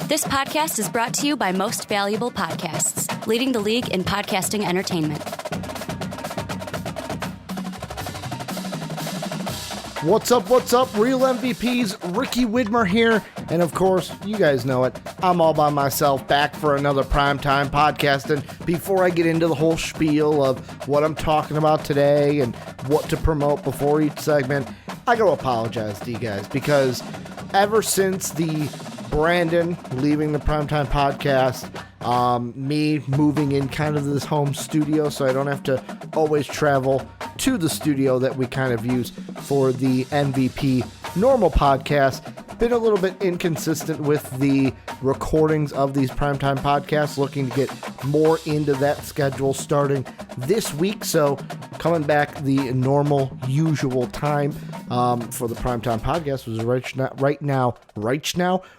This podcast is brought to you by Most Valuable Podcasts, leading the league in podcasting entertainment. What's up, Real MVPs, Ricky Widmer here, and of course, you guys know it, I'm all by myself, back for another primetime podcast, and before I get into the whole spiel of what I'm talking about today and what to promote before each segment, I gotta apologize to you guys, because ever since the Brandon leaving the primetime podcast, me moving in kind of this home studio so I don't have to always travel to the studio that we kind of use for the MVP normal podcast, been a little bit inconsistent with the recordings of these primetime podcasts, looking to get more into that schedule starting this week, so coming back the normal usual time for the primetime podcast was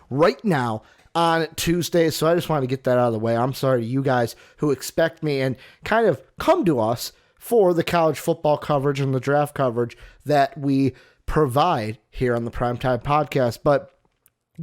right now on Tuesday, so I just want to get that out of the way. I'm sorry to you guys who expect me and kind of come to us for the college football coverage and the draft coverage that we provide here on the Primetime Podcast, but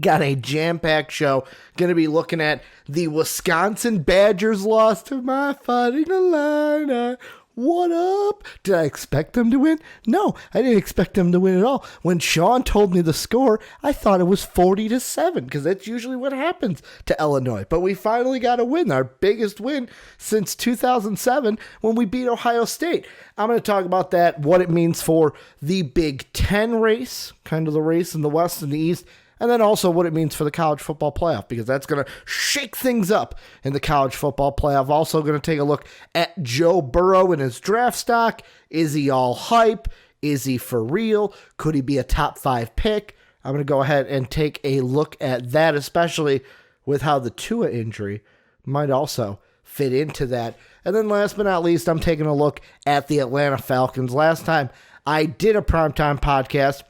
got a jam-packed show. Going to be looking at the Wisconsin Badgers loss to my Fighting Illini. What up? Did I expect them to win? No, I didn't expect them to win at all. When Sean told me the score, I thought it was 40-7, because that's usually what happens to Illinois. But we finally got a win, our biggest win since 2007 when we beat Ohio State. I'm going to talk about that, what it means for the Big Ten race, kind of the race in the West and the East, and then also what it means for the college football playoff, because that's going to shake things up in the college football playoff. Also going to take a look at Joe Burrow and his draft stock. Is he all hype? Is he for real? Could he be a top 5 pick? I'm going to go ahead and take a look at that, especially with how the Tua injury might also fit into that. And then last but not least, I'm taking a look at the Atlanta Falcons. Last time I did a primetime podcast,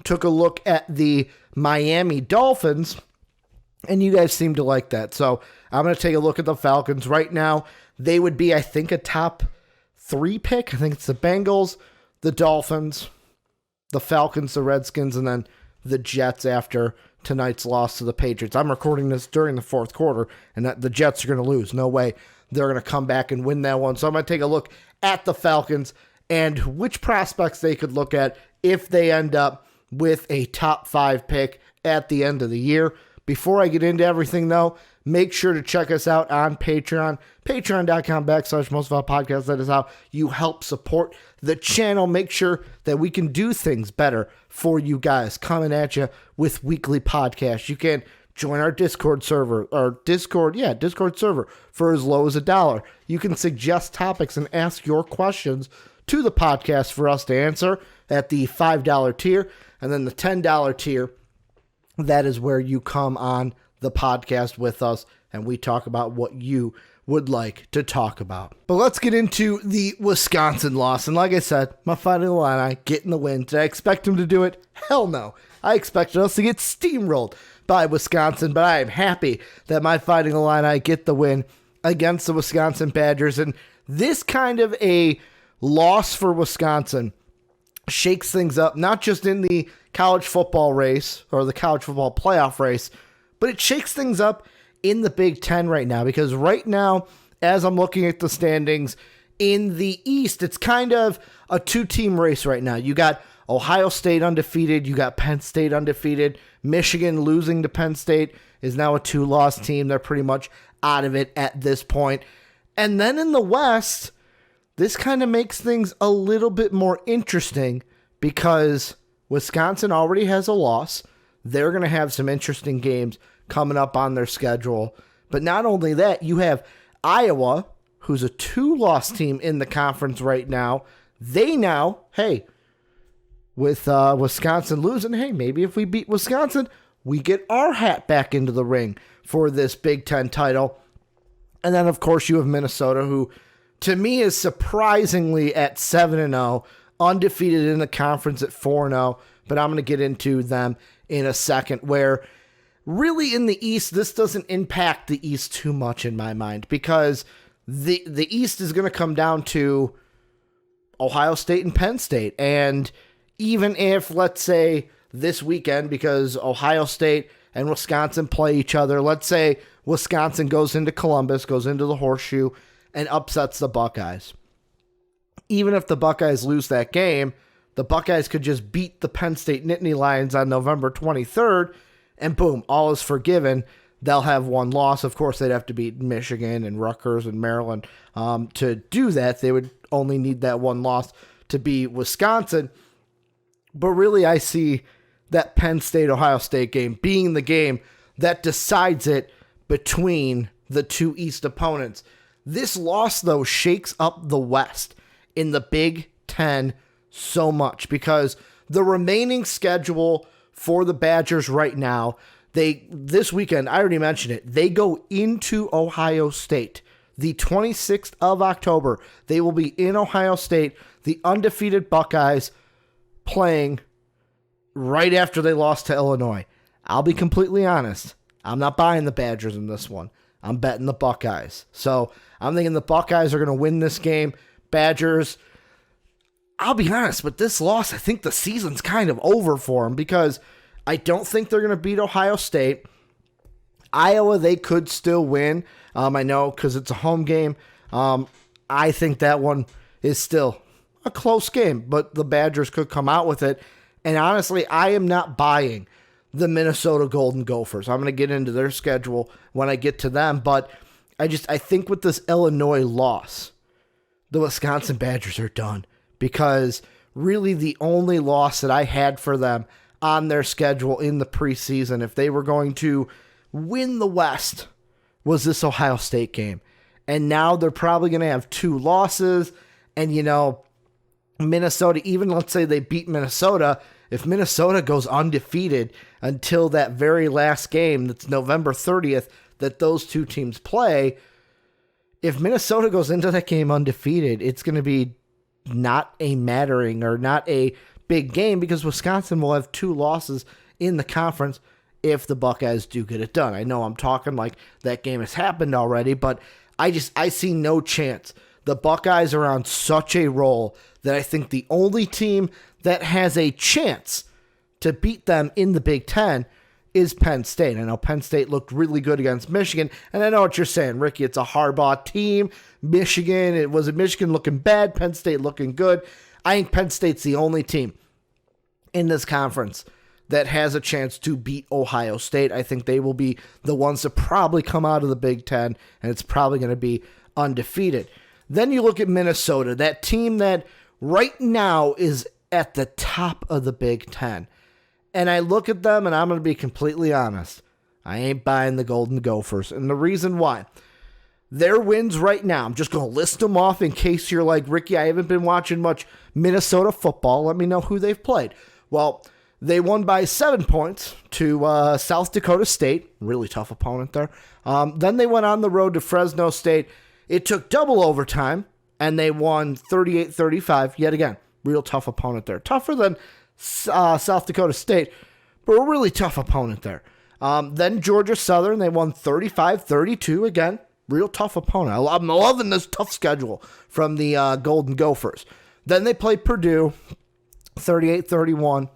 took a look at the Miami Dolphins, and you guys seem to like that. So I'm going to take a look at the Falcons. Right now, they would be, I think, a top 3 pick. I think it's the Bengals, the Dolphins, the Falcons, the Redskins, and then the Jets after tonight's loss to the Patriots. I'm recording this during the fourth quarter, and the Jets are going to lose. No way they're going to come back and win that one. So I'm going to take a look at the Falcons and which prospects they could look at if they end up with a top 5 pick at the end of the year. Before I get into everything, though, make sure to check us out on Patreon, patreon.com/mostvaluablepodcast. That is how you help support the channel. Make sure that we can do things better for you guys, coming at you with weekly podcasts. You can join our Discord server, Discord server for as low as $1. You can suggest topics and ask your questions to the podcast for us to answer at the $5 tier. And then the $10 tier, that is where you come on the podcast with us and we talk about what you would like to talk about. But let's get into the Wisconsin loss. And like I said, my Fighting Illini getting the win. Did I expect them to do it? Hell no. I expected us to get steamrolled by Wisconsin, but I am happy that my Fighting Illini get the win against the Wisconsin Badgers. And this kind of a loss for Wisconsin shakes things up, not just in the college football race or the college football playoff race, but it shakes things up in the Big Ten right now, because right now, as I'm looking at the standings in the East, it's kind of a 2-team race right now. You got Ohio State undefeated, you got Penn State undefeated, Michigan losing to Penn State is now a 2-loss team. They're pretty much out of it at this point. And then in the West, this kind of makes things a little bit more interesting because Wisconsin already has a loss. They're going to have some interesting games coming up on their schedule. But not only that, you have Iowa, who's a 2-loss team in the conference right now. They now, hey, with Wisconsin losing, hey, maybe if we beat Wisconsin, we get our hat back into the ring for this Big Ten title. And then, of course, you have Minnesota, who to me is surprisingly at 7-0, undefeated in the conference at 4-0, but I'm going to get into them in a second, where really in the East, this doesn't impact the East too much in my mind, because the East is going to come down to Ohio State and Penn State, and even if, let's say, this weekend, because Ohio State and Wisconsin play each other, let's say Wisconsin goes into Columbus, goes into the Horseshoe, and upsets the Buckeyes. Even if the Buckeyes lose that game, the Buckeyes could just beat the Penn State Nittany Lions on November 23rd, and boom, all is forgiven. They'll have one loss. Of course, they'd have to beat Michigan and Rutgers and Maryland to do that. They would only need that one loss to beat Wisconsin. But really, I see that Penn State-Ohio State game being the game that decides it between the two East opponents. This loss, though, shakes up the West in the Big Ten so much because the remaining schedule for the Badgers right now, this weekend, I already mentioned it, they go into Ohio State. The 26th of October, they will be in Ohio State, the undefeated Buckeyes playing right after they lost to Illinois. I'll be completely honest. I'm not buying the Badgers in this one. I'm betting the Buckeyes. So I'm thinking the Buckeyes are going to win this game. Badgers, I'll be honest, with this loss, I think the season's kind of over for them because I don't think they're going to beat Ohio State. Iowa, they could still win. I know because it's a home game. I think that one is still a close game, but the Badgers could come out with it. And honestly, I am not buying the Minnesota Golden Gophers. I'm going to get into their schedule when I get to them, but I think with this Illinois loss, the Wisconsin Badgers are done because really the only loss that I had for them on their schedule in the preseason, if they were going to win the West, was this Ohio State game. And now they're probably going to have two losses. And, Minnesota, even let's say they beat Minnesota, if Minnesota goes undefeated until that very last game, that's November 30th, that those two teams play, if Minnesota goes into that game undefeated, it's going to be not a mattering or not a big game because Wisconsin will have two losses in the conference if the Buckeyes do get it done. I know I'm talking like that game has happened already, but I see no chance. The Buckeyes are on such a roll that I think the only team that has a chance to beat them in the Big Ten is Penn State. I know Penn State looked really good against Michigan, and I know what you're saying, Ricky. It's a Harbaugh team. Michigan looking bad, Penn State looking good. I think Penn State's the only team in this conference that has a chance to beat Ohio State. I think they will be the ones to probably come out of the Big Ten, and it's probably going to be undefeated. Then you look at Minnesota, that team that right now is at the top of the Big Ten. And I look at them, and I'm going to be completely honest. I ain't buying the Golden Gophers. And the reason why, their wins right now, I'm just going to list them off in case you're like, Ricky, I haven't been watching much Minnesota football. Let me know who they've played. Well, they won by 7 points to South Dakota State. Really tough opponent there. Then they went on the road to Fresno State. It took double overtime, and they won 38-35. Yet again, real tough opponent there. Tougher than South Dakota State, but a really tough opponent there. Then Georgia Southern, they won 35-32. Again, real tough opponent. I'm loving this tough schedule from the Golden Gophers. Then they played Purdue, 38-31.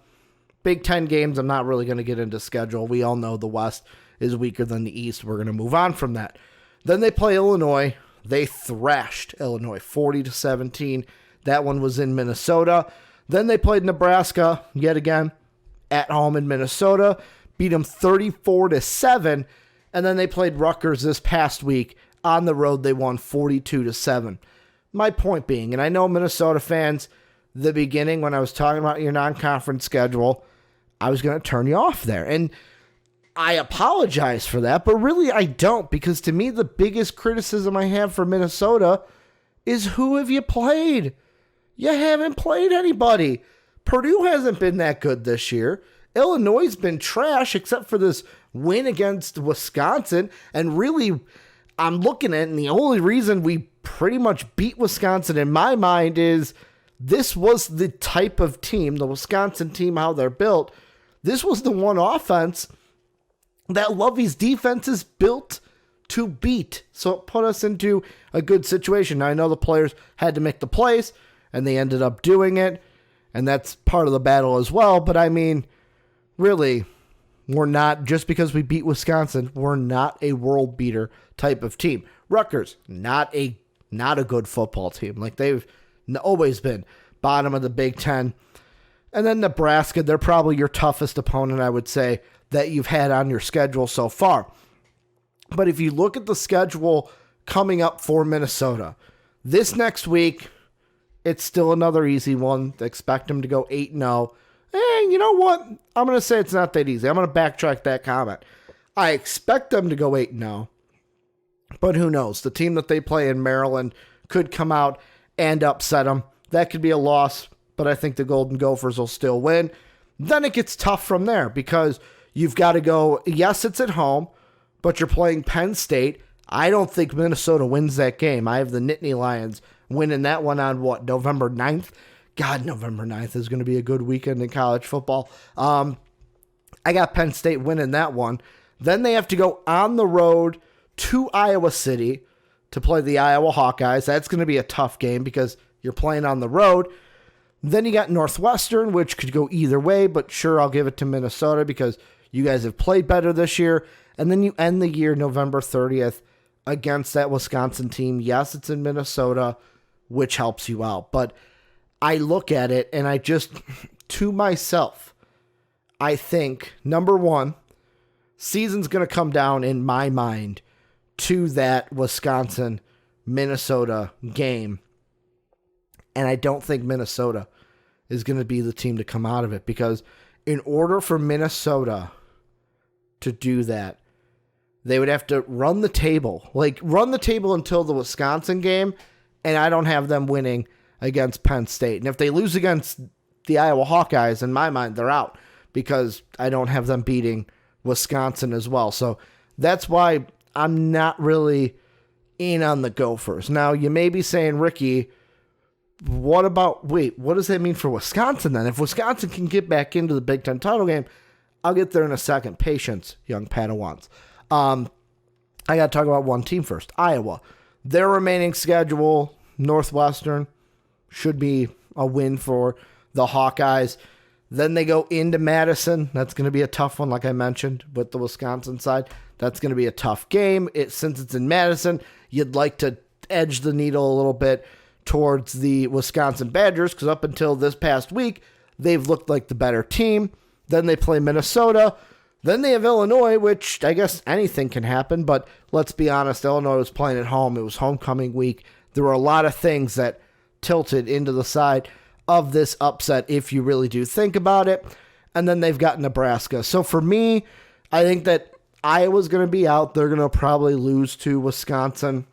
Big Ten games, I'm not really going to get into schedule. We all know the West is weaker than the East. We're going to move on from that. Then they play Illinois. They thrashed Illinois 40-17. That one was in Minnesota. Then they played Nebraska, yet again, at home in Minnesota. Beat them 34-7. And then they played Rutgers this past week. On the road, they won 42-7. My point being, and I know Minnesota fans, the beginning when I was talking about your non-conference schedule, I was going to turn you off there. And I apologize for that, but really I don't, because to me the biggest criticism I have for Minnesota is who have you played? You haven't played anybody. Purdue hasn't been that good this year. Illinois has been trash except for this win against Wisconsin. And really, I'm looking at it, and the only reason we pretty much beat Wisconsin in my mind is this was the type of team, the Wisconsin team, how they're built. This was the one offense that Lovey's defense is built to beat. So it put us into a good situation. Now, I know the players had to make the plays, and they ended up doing it, and that's part of the battle as well. But I mean, really, We're not, just because we beat Wisconsin, we're not a world beater type of team. Rutgers, not a good football team. Like they've always been bottom of the Big Ten. And then Nebraska, they're probably your toughest opponent, I would say, that you've had on your schedule so far. But if you look at the schedule coming up for Minnesota, this next week, it's still another easy one. Expect them to go 8-0. And you know what? I'm going to say it's not that easy. I'm going to backtrack that comment. I expect them to go 8-0. But who knows? The team that they play in Maryland could come out and upset them. That could be a loss, but I think the Golden Gophers will still win. Then it gets tough from there because you've got to go, yes, it's at home, but you're playing Penn State. I don't think Minnesota wins that game. I have the Nittany Lions winning that one on November 9th? God, November 9th is going to be a good weekend in college football. I got Penn State winning that one. Then they have to go on the road to Iowa City to play the Iowa Hawkeyes. That's going to be a tough game because you're playing on the road. Then you got Northwestern, which could go either way, but sure, I'll give it to Minnesota because you guys have played better this year. And then you end the year November 30th against that Wisconsin team. Yes, it's in Minnesota, which helps you out. But I look at it and I just, to myself, I think, number one, season's going to come down in my mind to that Wisconsin-Minnesota game. And I don't think Minnesota is going to be the team to come out of it because in order for Minnesota to do that, they would have to run the table until the Wisconsin game, and I don't have them winning against Penn State. And if they lose against the Iowa Hawkeyes, in my mind, they're out because I don't have them beating Wisconsin as well. So that's why I'm not really in on the Gophers. Now, you may be saying, Ricky, what does that mean for Wisconsin then? If Wisconsin can get back into the Big Ten title game, I'll get there in a second. Patience, young Padawans. I got to talk about one team first, Iowa. Their remaining schedule, Northwestern, should be a win for the Hawkeyes. Then they go into Madison. That's going to be a tough one, like I mentioned, with the Wisconsin side. That's going to be a tough game. Since it's in Madison, you'd like to edge the needle a little bit towards the Wisconsin Badgers because up until this past week, they've looked like the better team. Then they play Minnesota. Then they have Illinois, which I guess anything can happen, but let's be honest, Illinois was playing at home. It was homecoming week. There were a lot of things that tilted into the side of this upset if you really do think about it. And then they've got Nebraska. So for me, I think that Iowa's going to be out. They're going to probably lose to Wisconsin.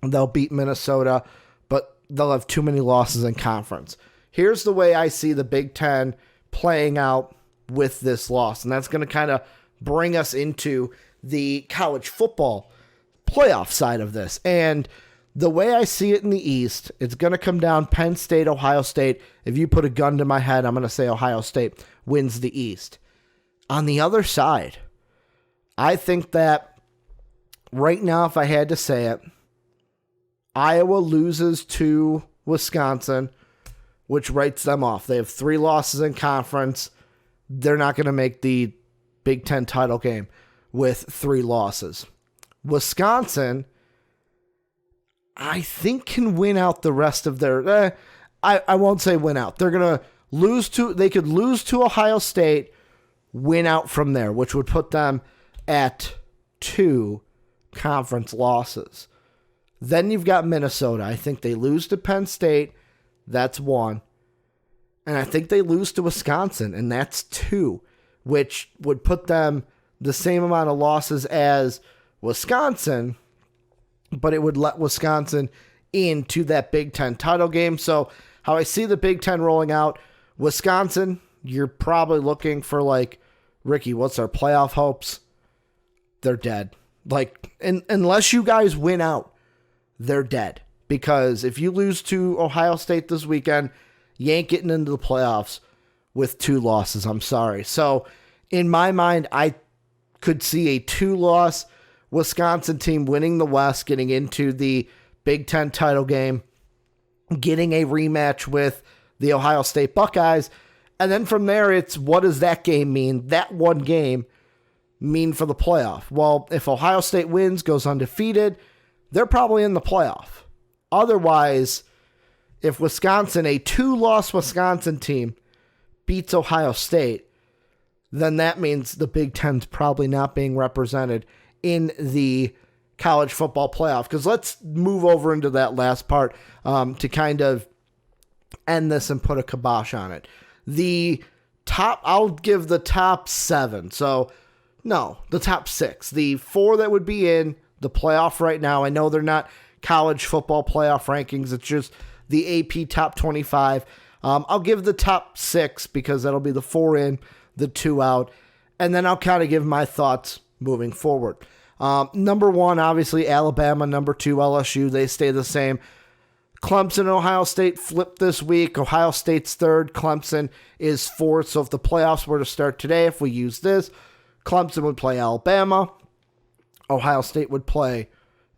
They'll beat Minnesota, but they'll have too many losses in conference. Here's the way I see the Big Ten playing out with this loss, and that's going to kind of bring us into the college football playoff side of this. And the way I see it in the East, it's going to come down Penn State, Ohio State. If you put a gun to my head, I'm going to say Ohio State wins the East. On the other side, I think that right now, if I had to say it, Iowa loses to Wisconsin, which writes them off. They have 3 losses in conference. They're not going to make the Big Ten title game with 3 losses. Wisconsin, I think, can win out the rest of their... I won't say win out. They're going to lose to... They could lose to Ohio State, win out from there, which would put them at 2 conference losses. Then you've got Minnesota. I think they lose to Penn State. That's 1. And I think they lose to Wisconsin, and that's 2, which would put them the same amount of losses as Wisconsin, but it would let Wisconsin into that Big Ten title game. So how I see the Big Ten rolling out, Wisconsin, you're probably looking for like, Ricky, what's our playoff hopes? They're dead. Unless you guys win out, they're dead. Because if you lose to Ohio State this weekend, you ain't getting into the playoffs with 2 losses. I'm sorry. So in my mind, I could see a 2-loss Wisconsin team winning the West, getting into the Big Ten title game, getting a rematch with the Ohio State Buckeyes. And then from there, it's what does that game mean? That one game mean for the playoff? Well, if Ohio State wins, goes undefeated, they're probably in the playoff. Otherwise, if Wisconsin, a 2-loss Wisconsin team, beats Ohio State, then that means the Big Ten's probably not being represented in the college football playoff. Because let's move over into that last part to kind of end this and put a kibosh on it. I'll give the top 7. So, no, the top 6. The 4 that would be in the playoff right now. I know they're not college football playoff rankings. It's just the AP top 25. I'll give the top 6 because that'll be the 4 in, the 2 out. And then I'll kind of give my thoughts moving forward. Number 1, obviously, Alabama. Number 2, LSU. They stay the same. Clemson and Ohio State flipped this week. Ohio State's 3rd. Clemson is 4th. So if the playoffs were to start today, if we use this, Clemson would play Alabama. Ohio State would play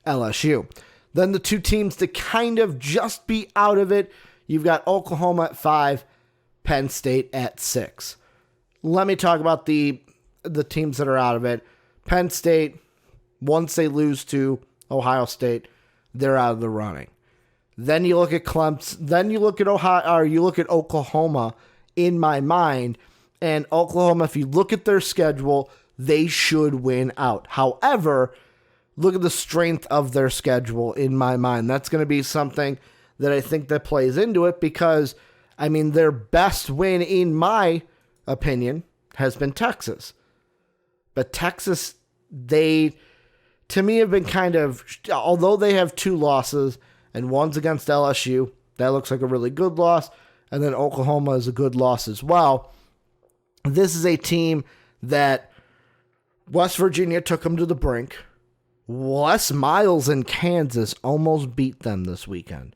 LSU. Then the 2 teams to kind of just be out of it, you've got Oklahoma at 5, Penn State at 6. Let me talk about the teams that are out of it. Penn State, once they lose to Ohio State, they're out of the running. Then you look at Clemson, then you look at Oklahoma in my mind, and Oklahoma, if you look at their schedule, they should win out. However, look at the strength of their schedule in my mind. That's going to be something that I think that plays into it because, I mean, their best win, in my opinion, has been Texas. But Texas, they, to me, have been kind of, although they have 2 losses, and one's against LSU, that looks like a really good loss, and then Oklahoma is a good loss as well. This is a team that West Virginia took them to the brink. Les Miles in Kansas almost beat them this weekend.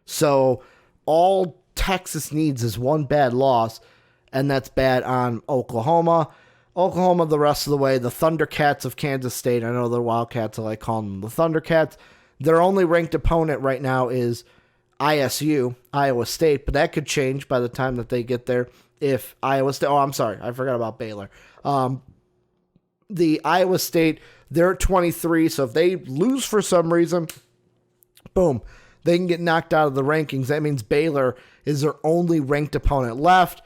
So all Texas needs is one bad loss, and that's bad on Oklahoma. Oklahoma the rest of the way, the Thundercats of Kansas State. I know they're Wildcats, I like calling them the Thundercats. Their only ranked opponent right now is ISU, Iowa State, but that could change by the time that they get there. If Iowa State, I'm sorry, I forgot about Baylor. The Iowa State, they're at 23, so if they lose for some reason, boom, they can get knocked out of the rankings. That means Baylor is their only ranked opponent left.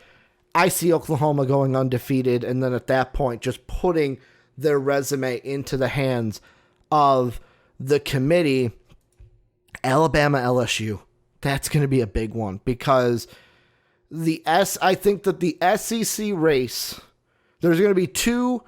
I see Oklahoma going undefeated, and then at that point, just putting their resume into the hands of the committee. Alabama, LSU, that's going to be a big one because I think that the SEC race, there's going to be 2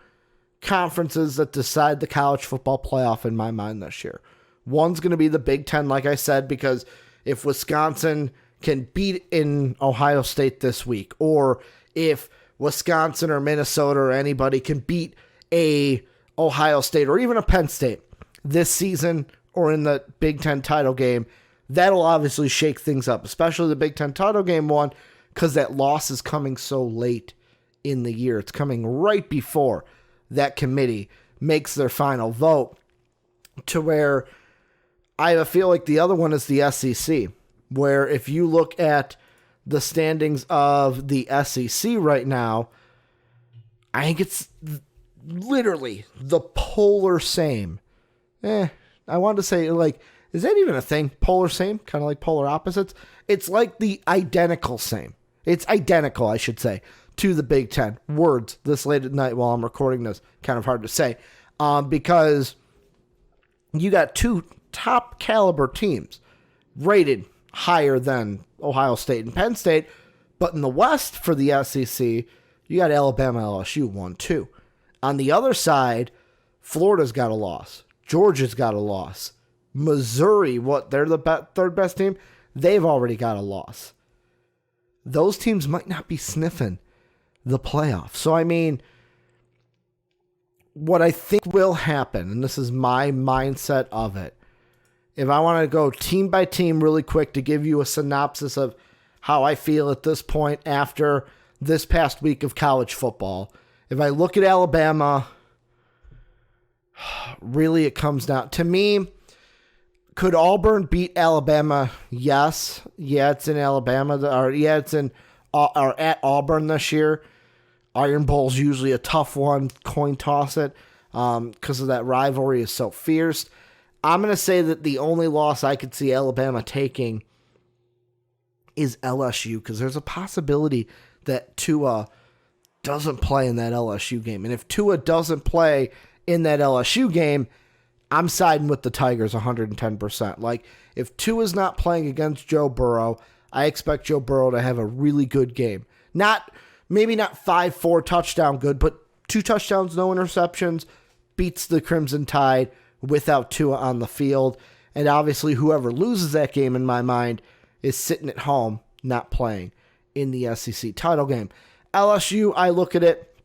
conferences that decide the college football playoff in my mind this year. One's going to be the Big Ten, like I said, because if Wisconsin can beat in Ohio State this week, or if Wisconsin or Minnesota or anybody can beat a Ohio State or even a Penn State this season or in the Big Ten title game, that'll obviously shake things up, especially the Big Ten title game one, because that loss is coming so late in the year. It's coming right before that committee makes their final vote, to where I feel like the other one is the SEC, where if you look at the standings of the SEC right now, I think it's literally the polar same. I wanted to say, like, is that even a thing? Polar same? Kind of like polar opposites? It's like the identical same. It's identical, I should say, to the Big Ten. Words this late at night while I'm recording this. Kind of hard to say. Because you got 2 top caliber teams rated higher than Ohio State and Penn State. But in the West for the SEC, you got Alabama, LSU 1-2. On the other side, Florida's got a loss. Georgia's got a loss. Missouri, they're the third best team? They've already got a loss. Those teams might not be sniffing the playoffs. So, I mean, what I think will happen, and this is my mindset of it, if I want to go team by team really quick to give you a synopsis of how I feel at this point after this past week of college football, if I look at Alabama, really it comes down to me. Could Auburn beat Alabama? Yes. Yeah, it's in Alabama. It's in or at Auburn this year. Iron Bowl's usually a tough one. Coin toss it because of that rivalry is so fierce. I'm going to say that the only loss I could see Alabama taking is LSU, because there's a possibility that Tua doesn't play in that LSU game. And if Tua doesn't play in that LSU game, I'm siding with the Tigers 110%. Like, if Tua's not playing against Joe Burrow, I expect Joe Burrow to have a really good game. Maybe not 5-4 touchdown good, but 2 touchdowns, no interceptions, beats the Crimson Tide without Tua on the field. And obviously whoever loses that game, in my mind, is sitting at home, not playing in the SEC title game. LSU, I look at it,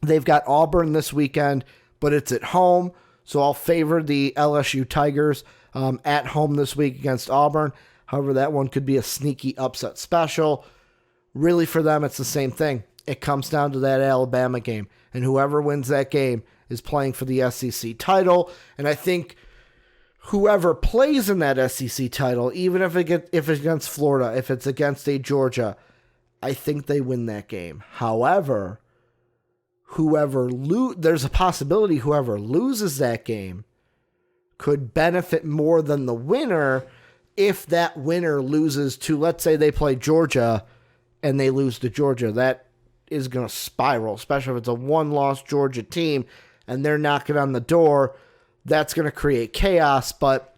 they've got Auburn this weekend, but it's at home, so I'll favor the LSU Tigers at home this week against Auburn. However, that one could be a sneaky upset special. Really, for them, it's the same thing. It comes down to that Alabama game, and whoever wins that game is playing for the SEC title. And I think whoever plays in that SEC title, even if it's against Florida, if it's against a Georgia, I think they win that game. However, there's a possibility whoever loses that game could benefit more than the winner if that winner loses to, let's say they play Georgia and they lose to Georgia. That is going to spiral, especially if it's a one-loss Georgia team and they're knocking on the door. That's going to create chaos, but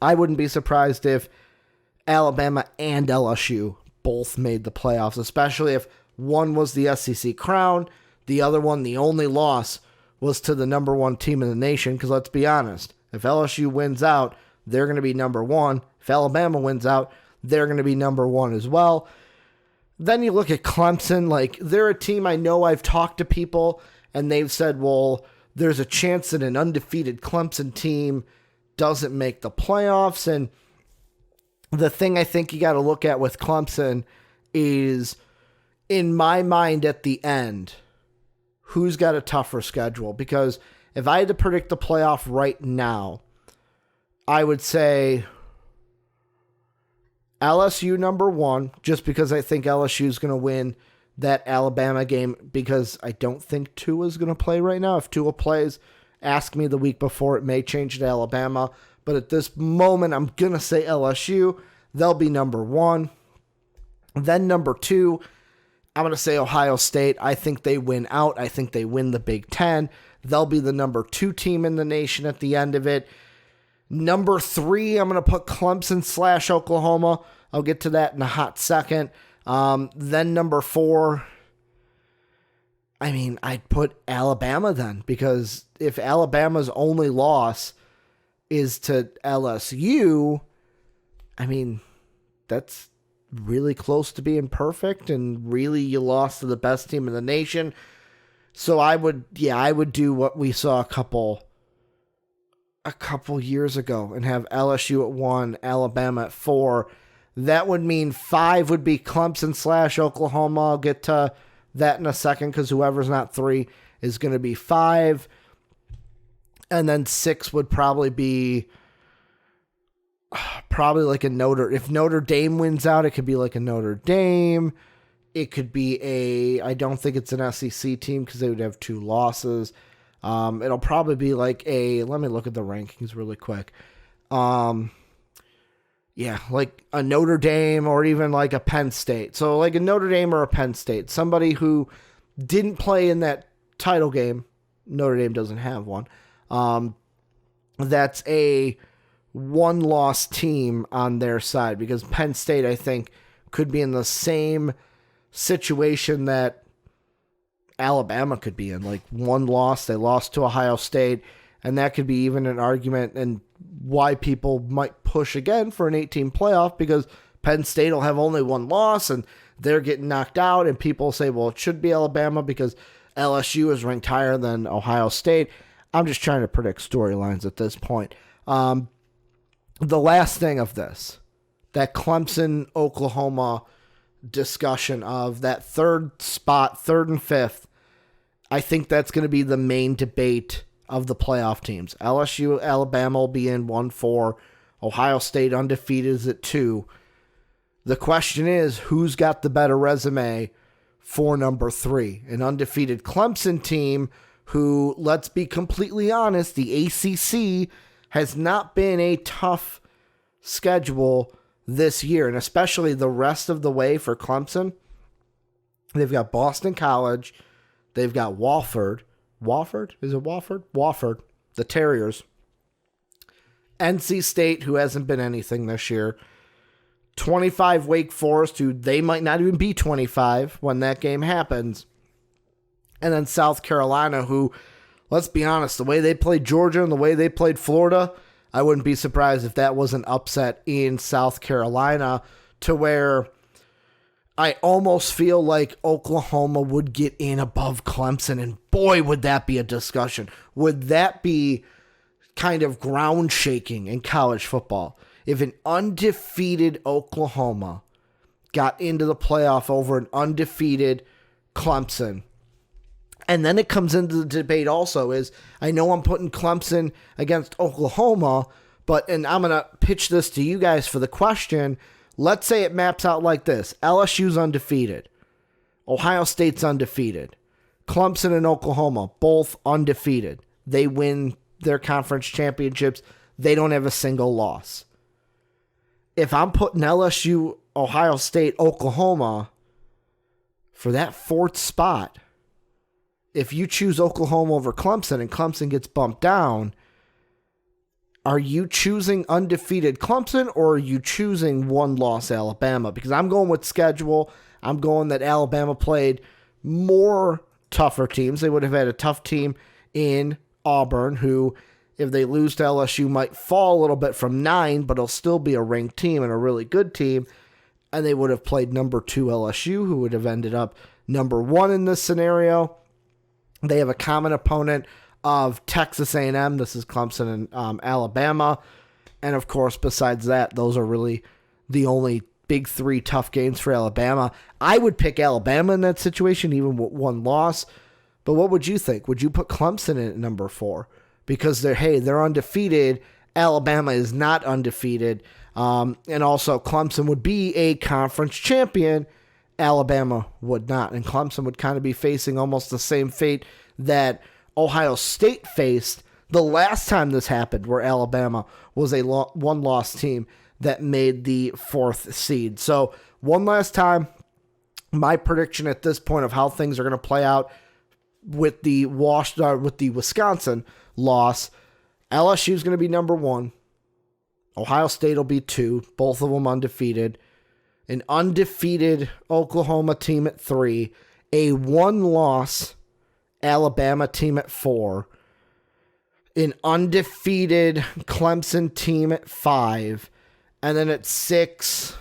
I wouldn't be surprised if Alabama and LSU both made the playoffs, especially if one was the SEC crown, the other one, the only loss, was to the number one team in the nation, because let's be honest, if LSU wins out, they're going to be number one. If Alabama wins out, they're going to be number one as well. Then you look at Clemson, like, they're a team I know. I've talked to people, and they've said, well, there's a chance that an undefeated Clemson team doesn't make the playoffs. And the thing I think you got to look at with Clemson is, in my mind at the end, who's got a tougher schedule? Because if I had to predict the playoff right now, I would say LSU number one, just because I think LSU is going to win that Alabama game, because I don't think Tua is going to play right now. If Tua plays, ask me the week before, it may change to Alabama. But at this moment, I'm going to say LSU. They'll be number one. Then number two, I'm going to say Ohio State. I think they win out. I think they win the Big Ten. They'll be the number two team in the nation at the end of it. Number three, I'm going to put Clemson / Oklahoma. I'll get to that in a hot second. Then number four, I'd put Alabama then, because if Alabama's only loss is to LSU, that's really close to being perfect, and really you lost to the best team in the nation. So I would do what we saw a couple years ago and have LSU at 1, Alabama at 4. That would mean 5 would be Clemson / Oklahoma. I'll get to that in a second, because whoever's not 3 is going to be 5. And then 6 would probably be like a if Notre Dame wins out, it could be like a Notre Dame. It could be I don't think it's an SEC team, because they would have 2 losses. It'll probably be like let me look at the rankings really quick. Like a Notre Dame, or even like a Penn State. So like a Notre Dame or a Penn State, somebody who didn't play in that title game. Notre Dame doesn't have one. That's a one-loss team on their side, because Penn State, I think, could be in the same situation that Alabama could be in. Like, one loss, they lost to Ohio State, and that could be even an argument and why people might push again for an 18 playoff, because Penn State will have only one loss and they're getting knocked out, and people say, well, it should be Alabama because LSU is ranked higher than Ohio State. I'm just trying to predict storylines at this point. The last thing of this, that Clemson-Oklahoma discussion of that third spot, 3rd and 5th, I think that's going to be the main debate of the playoff teams. LSU, Alabama will be in 1-4. Ohio State undefeated is at 2. The question is, who's got the better resume for number 3. An undefeated Clemson team who, let's be completely honest, the ACC has not been a tough schedule this year, and especially the rest of the way for Clemson. They've got Boston College. They've got Wofford. Wofford? Is it Wofford? Wofford. The Terriers. NC State, who hasn't been anything this year. 25 Wake Forest, who they might not even be 25 when that game happens. And then South Carolina, who, let's be honest, the way they played Georgia and the way they played Florida, I wouldn't be surprised if that was an upset in South Carolina, to where I almost feel like Oklahoma would get in above Clemson, and boy, would that be a discussion. Would that be kind of ground shaking in college football if an undefeated Oklahoma got into the playoff over an undefeated Clemson? And then it comes into the debate also is, I know I'm putting Clemson against Oklahoma, and I'm going to pitch this to you guys for the question. Let's say it maps out like this. LSU's undefeated. Ohio State's undefeated. Clemson and Oklahoma, both undefeated. They win their conference championships. They don't have a single loss. If I'm putting LSU, Ohio State, Oklahoma for that 4th spot, if you choose Oklahoma over Clemson and Clemson gets bumped down, are you choosing undefeated Clemson or are you choosing one-loss Alabama? Because I'm going with schedule. I'm going that Alabama played more tougher teams. They would have had a tough team in Auburn, who, if they lose to LSU, might fall a little bit from 9, but it'll still be a ranked team and a really good team. And they would have played number 2 LSU, who would have ended up number 1 in this scenario. They have a common opponent of Texas A&M. This is Clemson and Alabama. And, of course, besides that, those are really the only big 3 tough games for Alabama. I would pick Alabama in that situation, even with 1 loss. But what would you think? Would you put Clemson in at number 4? Because they're undefeated. Alabama is not undefeated. And also, Clemson would be a conference champion. Alabama would not. And Clemson would kind of be facing almost the same fate that Ohio State faced the last time this happened, where Alabama was a one-loss team that made the 4th seed. So one last time, my prediction at this point of how things are going to play out with the Wisconsin loss, LSU is going to be number 1. Ohio State will be 2, both of them undefeated. An undefeated Oklahoma team at 3, a 1-loss Alabama team at 4, an undefeated Clemson team at 5, and then at 6,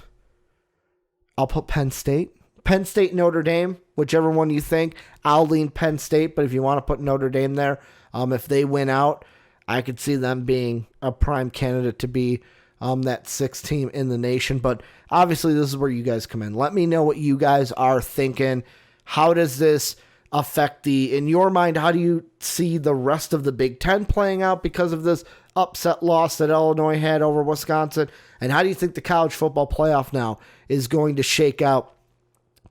I'll put Penn State. Penn State, Notre Dame, whichever one you think. I'll lean Penn State, but if you want to put Notre Dame there, if they win out, I could see them being a prime candidate to be that 6th team in the nation. But obviously, this is where you guys come in. Let me know what you guys are thinking. How does this affect in your mind, how do you see the rest of the Big Ten playing out because of this upset loss that Illinois had over Wisconsin? And how do you think the college football playoff now is going to shake out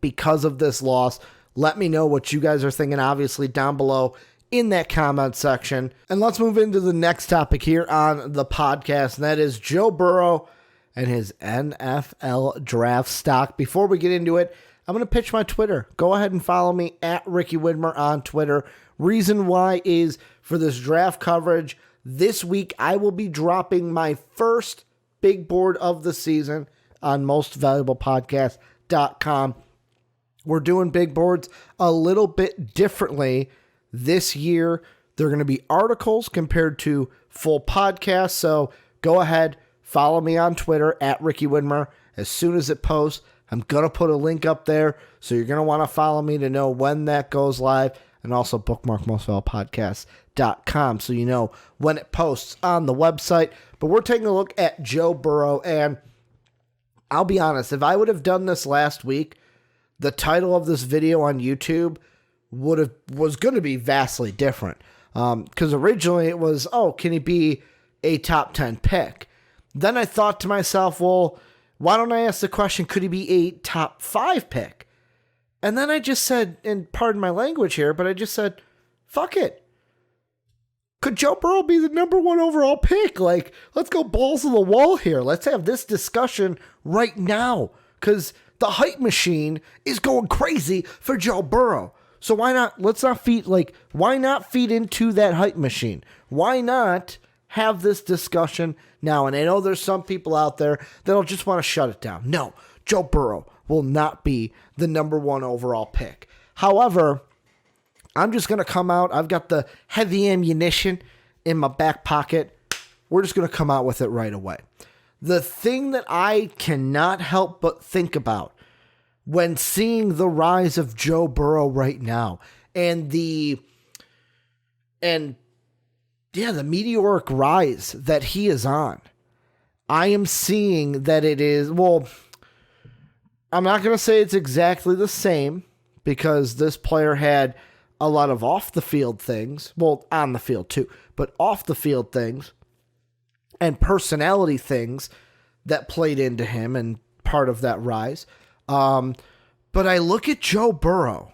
because of this loss? Let me know what you guys are thinking, obviously, down below in that comment section. And let's move into the next topic here on the podcast, and that is Joe Burrow and his NFL draft stock. Before we get into it, I'm going to pitch my Twitter. Go ahead and follow me at Ricky Widmer on Twitter. Reason why is for this draft coverage. This week, I will be dropping my first big board of the season on mostvaluablepodcast.com. We're doing big boards a little bit differently this year. They're going to be articles compared to full podcasts. So go ahead, follow me on Twitter at Ricky Widmer. As soon as it posts, I'm going to put a link up there. So you're going to want to follow me to know when that goes live. And also bookmark mostvaluablepodcast.com so you know when it posts on the website. But we're taking a look at Joe Burrow. And I'll be honest, if I would have done this last week, the title of this video on YouTube was going to be vastly different. Because originally it was, can he be a top 10 pick? Then I thought to myself, well, why don't I ask the question, could he be a top 5 pick? And then I just said, and pardon my language here, but I just said, fuck it. Could Joe Burrow be the number 1 overall pick? Like, let's go balls to the wall here. Let's have this discussion right now. Because the hype machine is going crazy for Joe Burrow. So why not, why not feed into that hype machine? Why not have this discussion now? And I know there's some people out there that'll just want to shut it down. No, Joe Burrow will not be the number 1 overall pick. However, I'm just going to come out. I've got the heavy ammunition in my back pocket. We're just going to come out with it right away. The thing that I cannot help but think about when seeing the rise of Joe Burrow right now and the meteoric rise that he is on, I am seeing that it is, well, I'm not going to say it's exactly the same because this player had a lot of off the field things, well, on the field too, but off the field things and personality things that played into him and part of that rise. But I look at Joe Burrow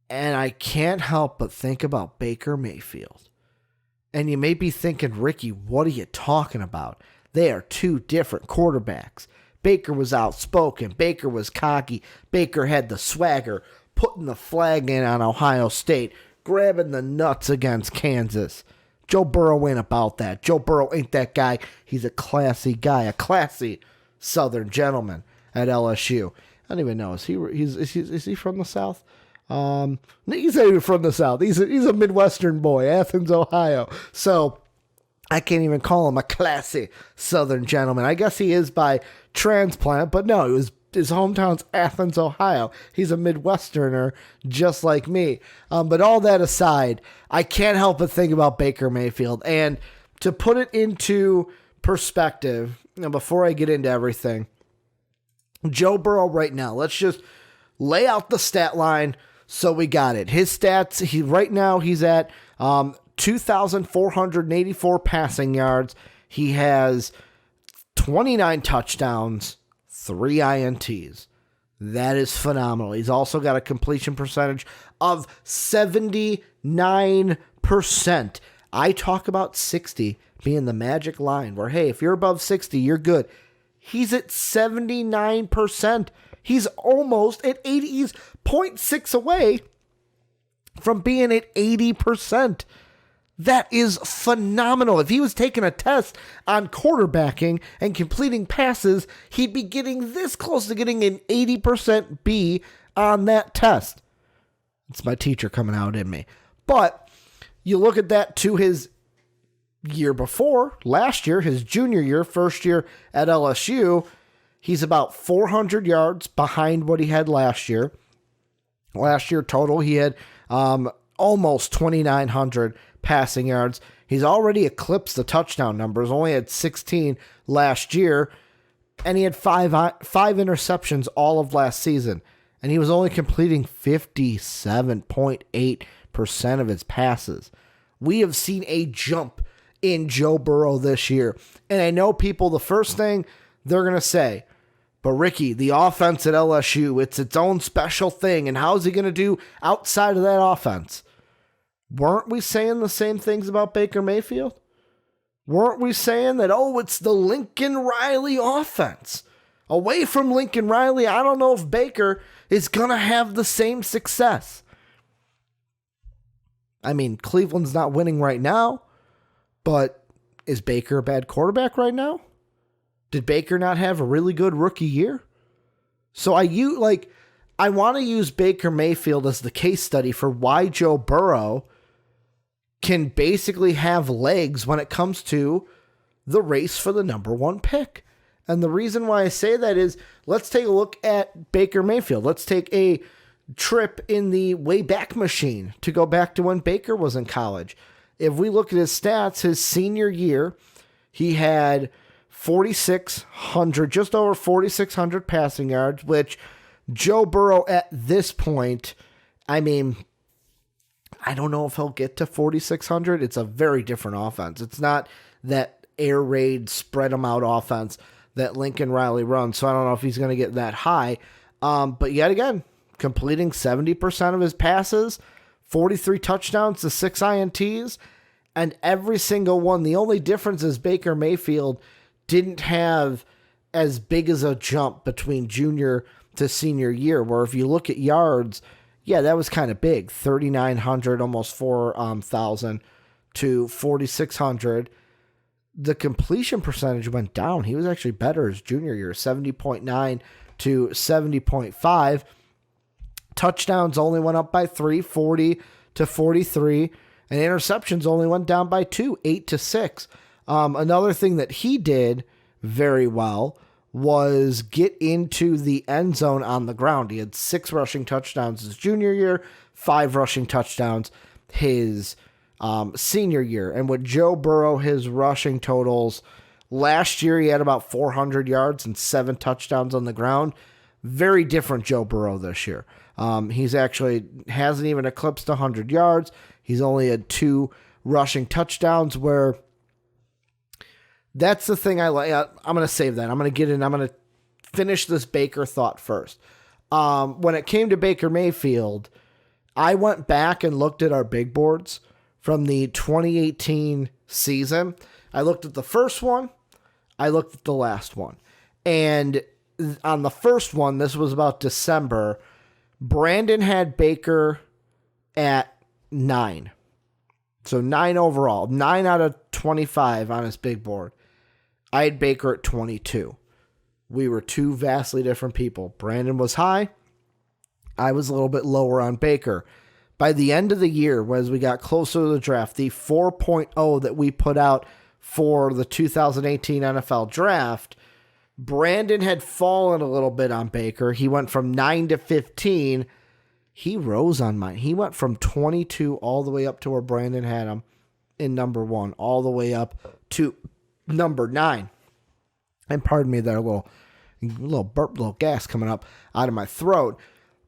and I can't help but think about Baker Mayfield. And you may be thinking, Ricky, what are you talking about? They are 2 different quarterbacks. Baker was outspoken. Baker was cocky. Baker had the swagger, putting the flag in on Ohio State, grabbing the nuts against Kansas. Joe Burrow ain't about that. Joe Burrow ain't that guy. He's a classy guy, a classy Southern gentleman at LSU. I don't even know. Is he from the South? He's not even from the South. He's a Midwestern boy, Athens, Ohio. So I can't even call him a classy Southern gentleman. I guess he is by transplant, but no, his hometown's Athens, Ohio. He's a Midwesterner just like me. But all that aside, I can't help but think about Baker Mayfield. And to put it into perspective, before I get into everything, Joe Burrow right now, let's just lay out the stat line so we got it. His stats, right now he's at 2,484 passing yards. He has 29 touchdowns, 3 INTs. That is phenomenal. He's also got a completion percentage of 79%. I talk about 60 being the magic line where, hey, if you're above 60, you're good. He's at 79%. He's almost at 80. He's 0.6 away from being at 80%. That is phenomenal. If he was taking a test on quarterbacking and completing passes, he'd be getting this close to getting an 80% B on that test. It's my teacher coming out in me. But you look at that to his year before, last year, his junior year, first year at LSU, he's about 400 yards behind what he had last year. Last year total, he had almost 2,900 passing yards. He's already eclipsed the touchdown numbers, only had 16 last year, and he had five interceptions all of last season, and he was only completing 57.8% of his passes. We have seen a jump in Joe Burrow this year, and I know people, the first thing they're going to say, but Ricky, the offense at LSU, it's its own special thing, and how's he going to do outside of that offense? Weren't we saying the same things about Baker Mayfield? Weren't we saying that, it's the Lincoln Riley offense? Away from Lincoln Riley, I don't know if Baker is going to have the same success. I mean, Cleveland's not winning right now, but is Baker a bad quarterback right now? Did Baker not have a really good rookie year? So I want to use Baker Mayfield as the case study for why Joe Burrow can basically have legs when it comes to the race for the number 1 pick. And the reason why I say that is, let's take a look at Baker Mayfield. Let's take a trip in the Wayback Machine to go back to when Baker was in college. If we look at his stats, his senior year, he had 4,600, just over 4,600 passing yards, which Joe Burrow at this point, I mean, I don't know if he'll get to 4,600. It's a very different offense. It's not that air raid, spread them out offense that Lincoln Riley runs, so I don't know if he's going to get that high. But yet again, completing 70% of his passes, 43 touchdowns to 6 INTs, and every single one. The only difference is Baker Mayfield didn't have as big as a jump between junior to senior year, where if you look at yards, yeah, that was kind of big. 3,900, almost 4,000 to 4,600. The completion percentage went down. He was actually better his junior year, 70.9 to 70.5. Touchdowns only went up by 3, 40 to 43. And interceptions only went down by 2, 8 to 6. Another thing that he did very well was get into the end zone on the ground. He had 6 rushing touchdowns his junior year, 5 rushing touchdowns his senior year. And with Joe Burrow, his rushing totals last year, he had about 400 yards and 7 touchdowns on the ground. Very different Joe Burrow this year. He's actually hasn't even eclipsed 100 yards. He's only had 2 rushing touchdowns, where that's the thing I like. I'm going to save that. I'm going to finish this Baker thought first. When it came to Baker Mayfield, I went back and looked at our big boards from the 2018 season. I looked at the first one. I looked at the last one. And on the first one, this was about December, Brandon had Baker at 9. So 9 overall. 9 out of 25 on his big board. I had Baker at 22. We were 2 vastly different people. Brandon was high. I was a little bit lower on Baker. By the end of the year, as we got closer to the draft, the 4.0 that we put out for the 2018 NFL draft, Brandon had fallen a little bit on Baker. He went from 9 to 15. He rose on mine. He went from 22 all the way up to where Brandon had him in number 1, all the way up to number 9. And pardon me there, a little burp, little gas coming up out of my throat.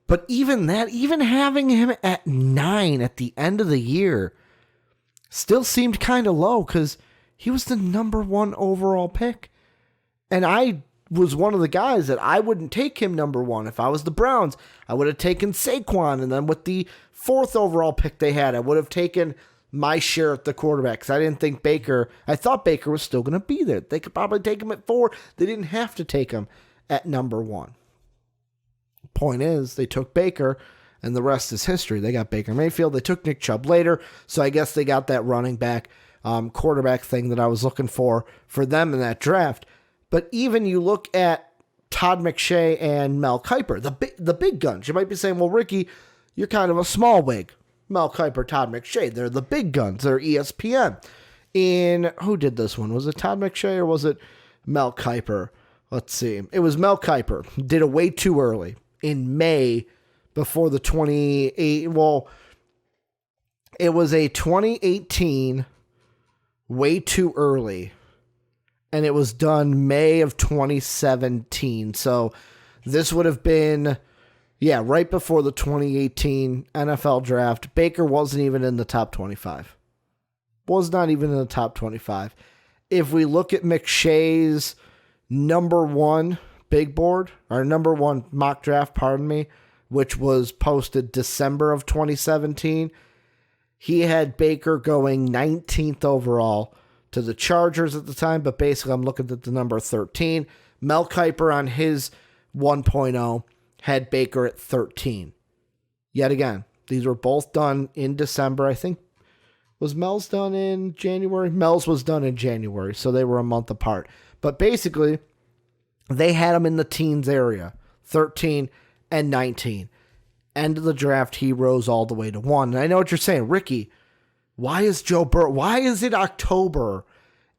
But even that, even having him at 9 at the end of the year, still seemed kind of low, because he was the number 1 overall pick. And I was one of the guys that I wouldn't take him number 1. If I was the Browns, I would have taken Saquon. And then with the 4th overall pick they had, I would have taken my share at the quarterback, because I didn't think I thought Baker was still going to be there. They could probably take him at 4. They didn't have to take him at number 1. Point is, they took Baker, and the rest is history. They got Baker Mayfield. They took Nick Chubb later, so I guess they got that running back, quarterback thing that I was looking for them in that draft. But even you look at Todd McShay and Mel Kiper, the big guns. You might be saying, well, Ricky, you're kind of a small wig. Mel Kiper, Todd McShay, they're the big guns. They're ESPN. Who did this one? Was it Todd McShay or was it Mel Kiper? Let's see. It was Mel Kiper. Did it way too early in May before the 28. Well, it was a 2018 way too early. And it was done May of 2017. So this would have been, right before the 2018 NFL draft. Baker wasn't even in the top 25. Was not even in the top 25. If we look at McShay's number 1 big board, or number 1 mock draft, which was posted December of 2017, he had Baker going 19th overall to the Chargers at the time, but basically I'm looking at the number 13. Mel Kiper on his 1.0 had Baker at 13. Yet again, these were both done in December. I think, was Mel's done in January? Mel's was done in January, so they were a month apart. But basically, they had him in the teens area, 13 and 19. End of the draft, he rose all the way to 1. And I know what you're saying, Ricky, why is Joe Burrow? Why is it October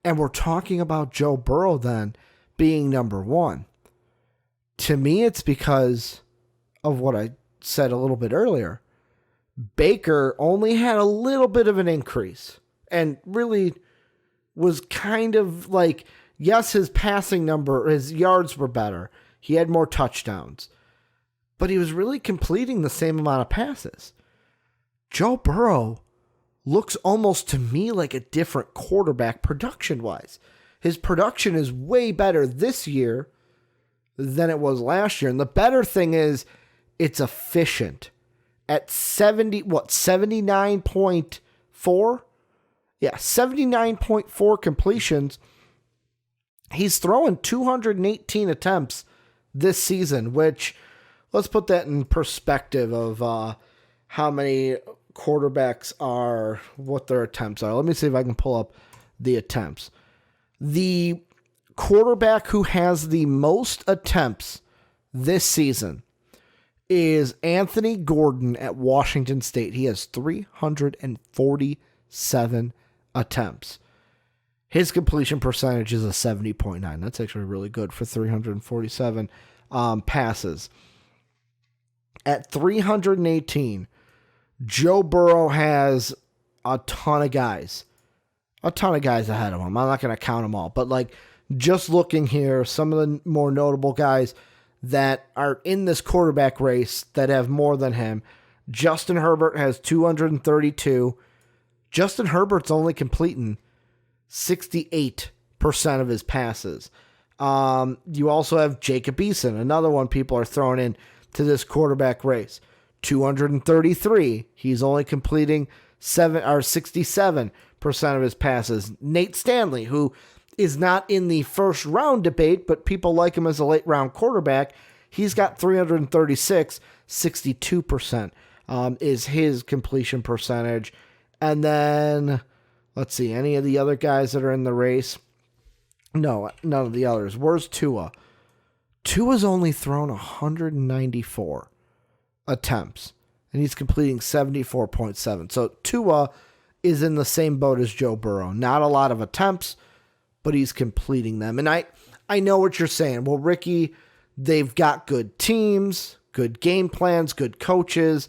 and we're talking about Joe Burrow then being number 1? To me, it's because of what I said a little bit earlier. Baker only had a little bit of an increase and really was kind of like, yes, his passing number, his yards were better. He had more touchdowns, but he was really completing the same amount of passes. Joe Burrow looks almost to me like a different quarterback production-wise. His production is way better this year than it was last year. And the better thing is it's efficient. At 79.4? Yeah, 79.4 completions. He's throwing 218 attempts this season, which, let's put that in perspective of how many quarterbacks are, what their attempts are. Let me see if I can pull up the attempts. The quarterback who has the most attempts this season is Anthony Gordon at Washington State. He has 347 attempts. His completion percentage is a 70.9. That's actually really good for 347 passes. At 318, Joe Burrow has a ton of guys ahead of him. I'm not going to count them all, but like just looking here, some of the more notable guys that are in this quarterback race that have more than him. Justin Herbert has 232. Justin Herbert's only completing 68% of his passes. You also have Jacob Eason, another one people are throwing in to this quarterback race. 233. He's only completing 67% of his passes. Nate Stanley, who is not in the first round debate, but people like him as a late round quarterback. He's got 336, 62% is his completion percentage. And then, let's see, any of the other guys that are in the race? No, none of the others. Where's Tua? Tua's only thrown 194 attempts, and he's completing 74.7. So Tua is in the same boat as Joe Burrow. Not a lot of attempts, but he's completing them. And I know what you're saying. Well, Ricky, they've got good teams, good game plans, good coaches,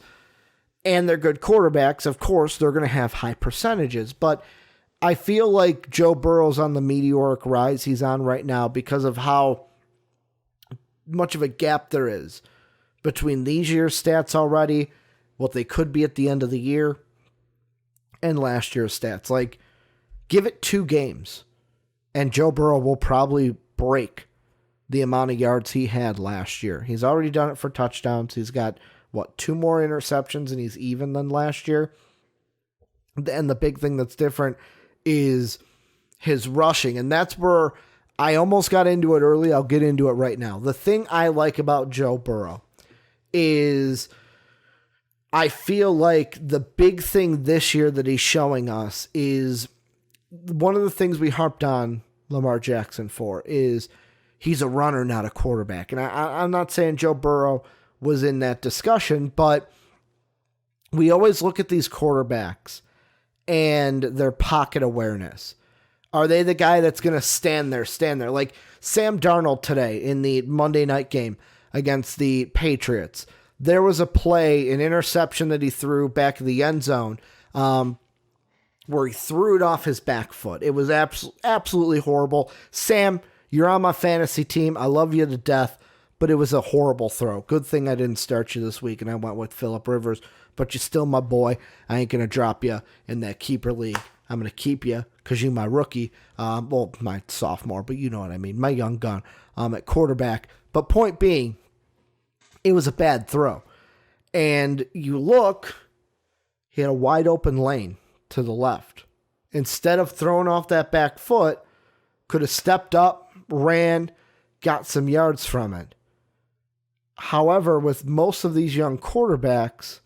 and they're good quarterbacks. Of course, they're going to have high percentages, but I feel like Joe Burrow's on the meteoric rise he's on right now because of how much of a gap there is between these year's stats already, what they could be at the end of the year, and last year's stats. Like, give it 2 games, and Joe Burrow will probably break the amount of yards he had last year. He's already done it for touchdowns. He's got, 2 more interceptions, and he's even than last year. And the big thing that's different is his rushing, and that's where I almost got into it early. I'll get into it right now. The thing I like about Joe Burrow is I feel like the big thing this year that he's showing us is one of the things we harped on Lamar Jackson for is he's a runner, not a quarterback. And I'm not saying Joe Burrow was in that discussion, but we always look at these quarterbacks and their pocket awareness. Are they the guy that's going to stand there? Like Sam Darnold today in the Monday night game against the Patriots. There was a play, an interception that he threw back in the end zone where he threw it off his back foot. It was absolutely horrible. Sam, you're on my fantasy team. I love you to death, but it was a horrible throw. Good thing I didn't start you this week and I went with Phillip Rivers, but you're still my boy. I ain't going to drop you in that keeper league. I'm going to keep you because you're my rookie. Well, my sophomore, but you know what I mean. My young gun at quarterback. But point being, it was a bad throw. And you look, he had a wide open lane to the left. Instead of throwing off that back foot, could have stepped up, ran, got some yards from it. However, with most of these young quarterbacks,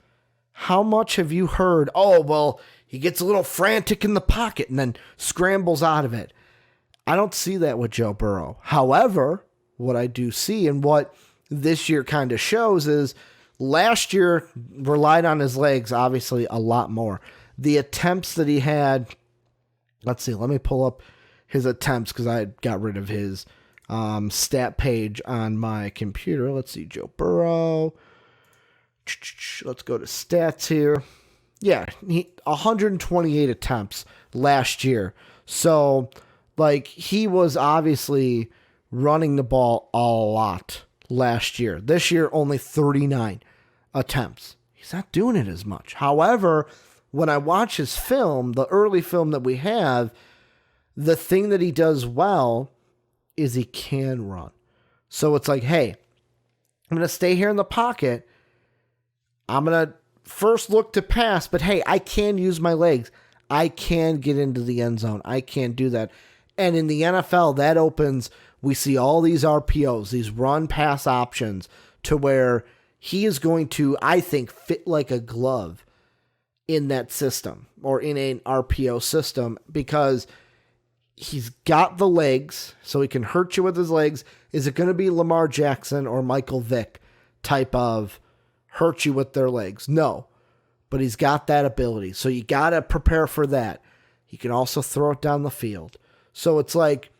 how much have you heard, oh, well, he gets a little frantic in the pocket and then scrambles out of it? I don't see that with Joe Burrow. However, what I do see and what this year kind of shows is last year relied on his legs, obviously, a lot more. The attempts that he had, let's see, let me pull up his attempts because I got rid of his stat page on my computer. Let's see, Joe Burrow. Let's go to stats here. Yeah, 128 attempts last year. So, like, he was obviously running the ball a lot last year. This year, only 39 attempts. He's not doing it as much. However, when I watch his film, the early film that we have, the thing that he does well is he can run. So it's like, hey, I'm going to stay here in the pocket. I'm going to first look to pass, but hey, I can use my legs. I can get into the end zone. I can do that. And in the NFL, that opens, we see all these RPOs, these run pass options to where he is going to, I think, fit like a glove in that system or in an RPO system because he's got the legs, so he can hurt you with his legs. Is it going to be Lamar Jackson or Michael Vick type of hurt you with their legs? No, but he's got that ability. So you got to prepare for that. He can also throw it down the field. So it's like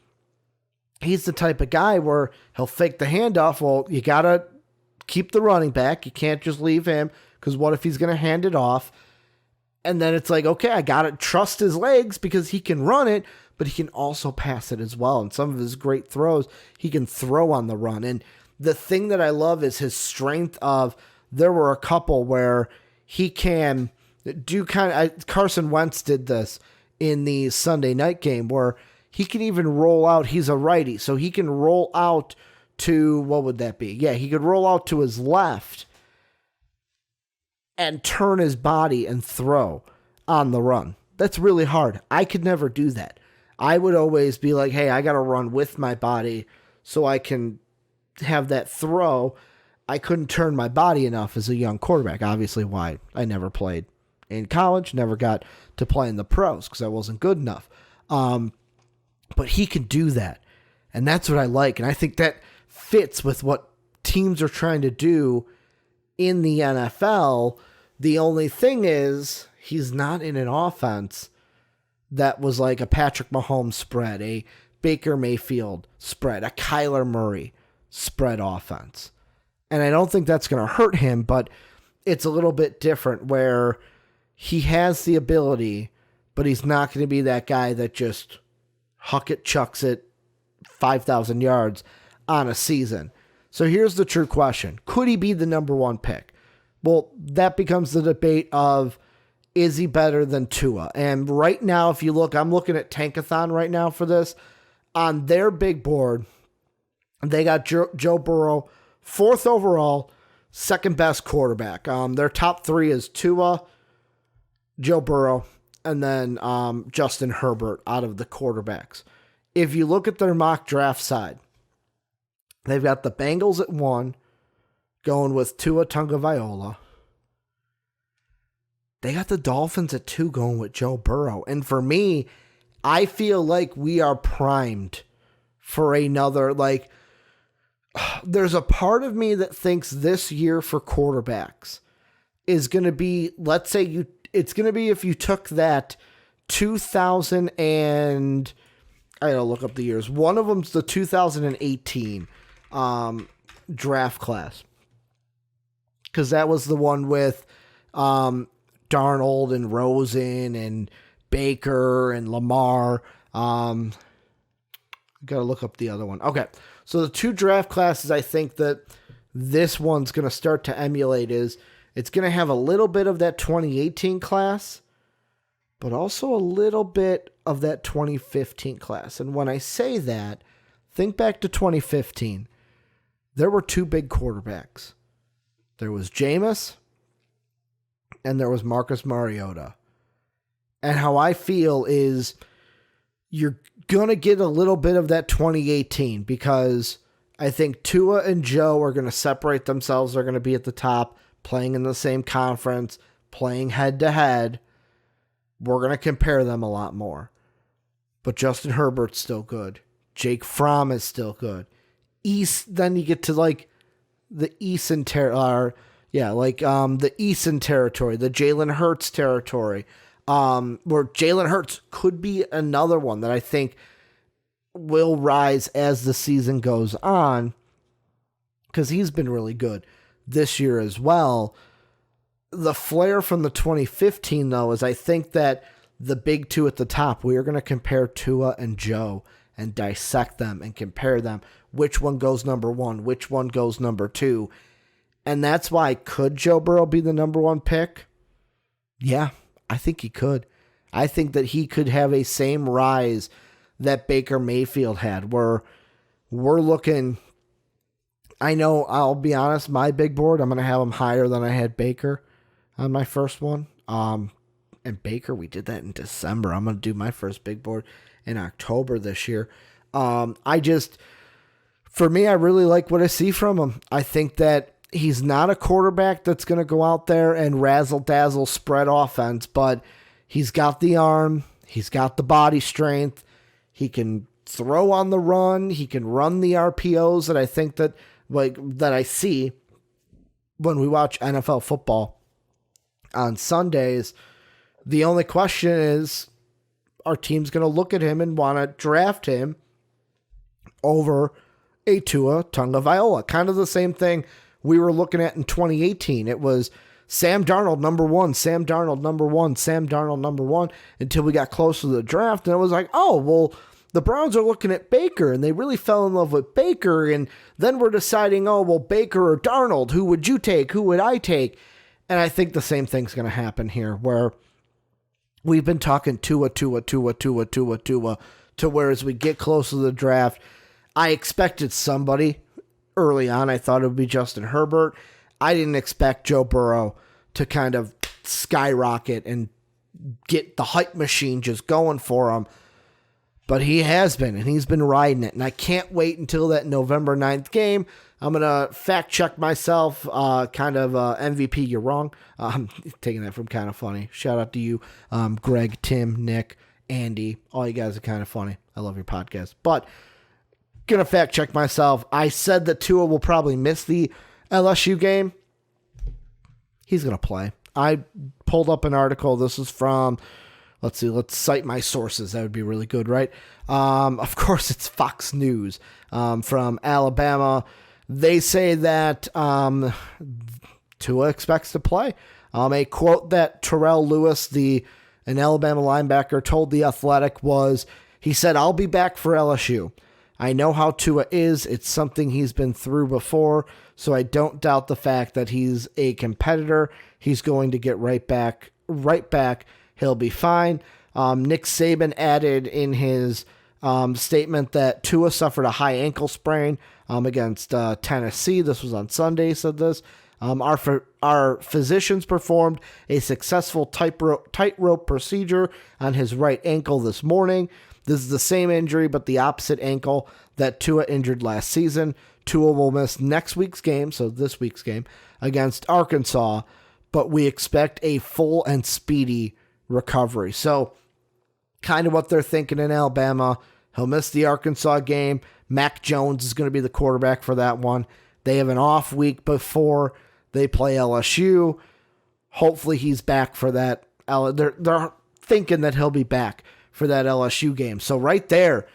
he's the type of guy where he'll fake the handoff. Well, you got to keep the running back. You can't just leave him because what if he's going to hand it off? And then it's like, okay, I got to trust his legs because he can run it, but he can also pass it as well. And some of his great throws, he can throw on the run. And the thing that I love is his strength of, there were a couple where he can do Carson Wentz did this in the Sunday night game where he can even roll out. He's a righty, so he can roll out to, what would that be? Yeah, he could roll out to his left and turn his body and throw on the run. That's really hard. I could never do that. I would always be like, hey, I got to run with my body so I can have that throw. I couldn't turn my body enough as a young quarterback. Obviously why I never played in college, never got to play in the pros because I wasn't good enough. But he can do that. And that's what I like. And I think that fits with what teams are trying to do in the NFL. The only thing is he's not in an offense that was like a Patrick Mahomes spread, a Baker Mayfield spread, a Kyler Murray spread offense. And I don't think that's going to hurt him, but it's a little bit different where he has the ability, but he's not going to be that guy that just huck it, chucks it 5,000 yards on a season. So here's the true question. Could he be the number one pick? Well, that becomes the debate of, is he better than Tua? And right now, if you look, I'm looking at Tankathon right now for this. On their big board, they got Joe Burrow, 4th overall, second best quarterback. Their top 3 is Tua, Joe Burrow, and then Justin Herbert out of the quarterbacks. If you look at their mock draft side, they've got the Bengals at 1, going with Tua Tagovailoa. They got the Dolphins at 2, going with Joe Burrow. And for me, I feel like we are primed for another, like, there's a part of me that thinks this year for quarterbacks is going to be, let's say it's going to be if you took that 2000 and, I gotta look up the years. One of them's the 2018 draft class. Because that was the one with Darnold and Rosen and Baker and Lamar. Gotta look up the other one. Okay. So the 2 draft classes I think that this one's going to start to emulate is it's going to have a little bit of that 2018 class, but also a little bit of that 2015 class. And when I say that, think back to 2015. There were 2 big quarterbacks. There was Jameis and there was Marcus Mariota. And how I feel is you're going to get a little bit of that 2018 because I think Tua and Joe are going to separate themselves. They're going to be at the top, playing in the same conference, playing head-to-head. We're going to compare them a lot more. But Justin Herbert's still good. Jake Fromm is still good. Then you get to like the Eason territory, the Eason territory, the Jalen Hurts territory. Where Jalen Hurts could be another one that I think will rise as the season goes on because he's been really good this year as well. The flair from the 2015, though, is I think that the big 2 at the top, we are going to compare Tua and Joe and dissect them and compare them. Which one goes number 1? Which one goes number 2? And that's why, could Joe Burrow be the number 1 pick? Yeah. I think he could. I think that he could have a same rise that Baker Mayfield had, where we're looking I know, I'll be honest, my big board, I'm going to have him higher than I had Baker on my first one. And Baker, we did that in December. I'm going to do my first big board in October this year. For me, I really like what I see from him. I think that he's not a quarterback that's going to go out there and razzle-dazzle spread offense, but he's got the arm, he's got the body strength, he can throw on the run, he can run the RPOs that I think that I see when we watch NFL football on Sundays. The only question is, our team's going to look at him and want to draft him over a Tua Tagovailoa. Kind of the same thing we were looking at in 2018. It was Sam Darnold number one, Sam Darnold number one, Sam Darnold number one, until we got close to the draft. And it was like, oh, well, the Browns are looking at Baker, and they really fell in love with Baker. And then we're deciding, oh, well, Baker or Darnold, who would you take? Who would I take? And I think the same thing's going to happen here, where we've been talking Tua, to where as we get close to the draft, I expected somebody early on. I thought it would be Justin Herbert. I didn't expect Joe Burrow to kind of skyrocket and get the hype machine just going for him. But he has been, and he's been riding it. And I can't wait until that November 9th game. I'm going to fact check myself, MVP, you're wrong. I'm taking that from Kind of Funny. Shout out to you, Greg, Tim, Nick, Andy. All you guys are kind of funny. I love your podcast. But going to fact check myself. I said that Tua will probably miss the LSU game. He's going to play. I pulled up an article. This is from, let's cite my sources. That would be really good, right? Of course, it's Fox News from Alabama. They say that Tua expects to play. A quote that Terrell Lewis, an Alabama linebacker, told The Athletic was, he said, "I'll be back for LSU. I know how Tua is. It's something he's been through before, so I don't doubt the fact that he's a competitor. He's going to get right back. He'll be fine." Nick Saban added in his statement that Tua suffered a high ankle sprain against Tennessee. This was on Sunday, he said this. Our physicians performed a successful tightrope procedure on his right ankle this morning. This is the same injury, but the opposite ankle that Tua injured last season. Tua will miss next week's game, so this week's game, against Arkansas, but we expect a full and speedy recovery. So, kind of what they're thinking in Alabama. He'll miss the Arkansas game. Mac Jones is going to be the quarterback for that one. They have an off week before they play LSU. Hopefully he's back for that. They're thinking that he'll be back for that LSU game. So right there,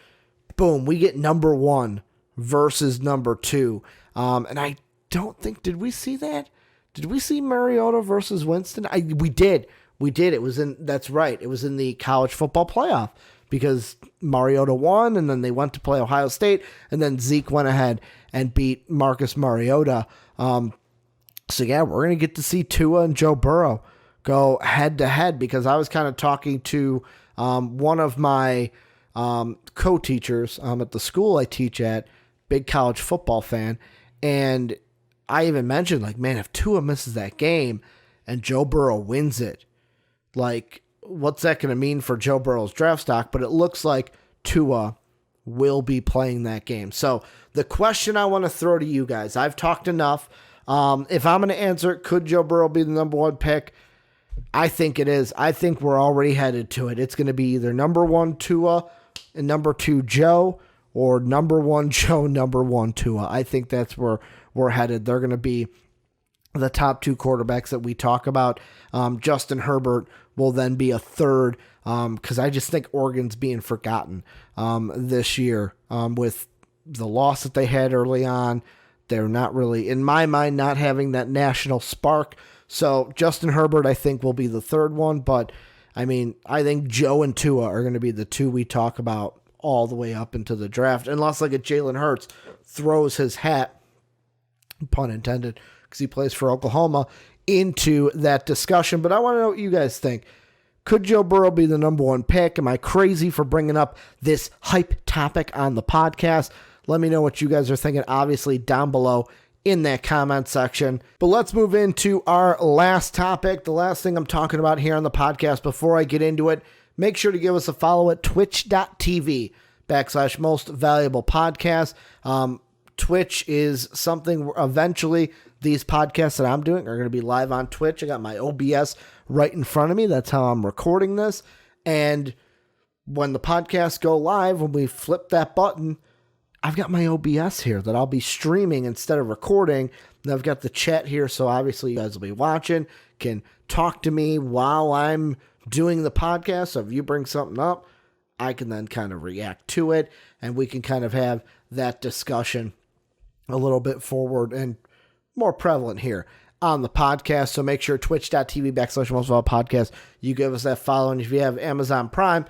boom, we get number one versus number two. And I don't think, did we see that? Did we see Mariota versus Winston? We did. It was that's right. It was in the college football playoff because Mariota won, and then they went to play Ohio State, and then Zeke went ahead and beat Marcus Mariota. So yeah, we're going to get to see Tua and Joe Burrow go head to head, because I was kind of talking to one of my co-teachers at the school I teach at, big college football fan, and I even mentioned, like, man, if Tua misses that game and Joe Burrow wins it, like, what's that going to mean for Joe Burrow's draft stock? But it looks like Tua will be playing that game. So the question I want to throw to you guys, I've talked enough. If I'm going to answer it, could Joe Burrow be the number one pick? I think it is. I think we're already headed to it. It's going to be either number one Tua and number two Joe, or number one Joe, number one Tua. I think that's where we're headed. They're going to be the top two quarterbacks that we talk about. Justin Herbert will then be a third, because I just think Oregon's being forgotten this year with the loss that they had early on. They're not really, in my mind, not having that national spark. So Justin Herbert, I think, will be the third one. But, I mean, I think Joe and Tua are going to be the two we talk about all the way up into the draft, unless, like, a Jalen Hurts throws his hat, pun intended, because he plays for Oklahoma, into that discussion. But I want to know what you guys think. Could Joe Burrow be the number one pick? Am I crazy for bringing up this hype topic on the podcast? Let me know what you guys are thinking, obviously, down below in that comment section. But let's move into our last topic. The last thing I'm talking about here on the podcast before I get into it, make sure to give us a follow at twitch.tv/mostvaluablepodcast. Twitch is something eventually these podcasts that I'm doing are going to be live on Twitch. I got my OBS right in front of me. That's how I'm recording this. And when the podcasts go live, when we flip that button, I've got my OBS here that I'll be streaming instead of recording. And I've got the chat here, so obviously you guys will be watching, can talk to me while I'm doing the podcast. So if you bring something up, I can then kind of react to it, and we can kind of have that discussion a little bit forward and more prevalent here on the podcast. So make sure twitch.tv/mostvaluablepodcast. You give us that follow, and if you have Amazon Prime,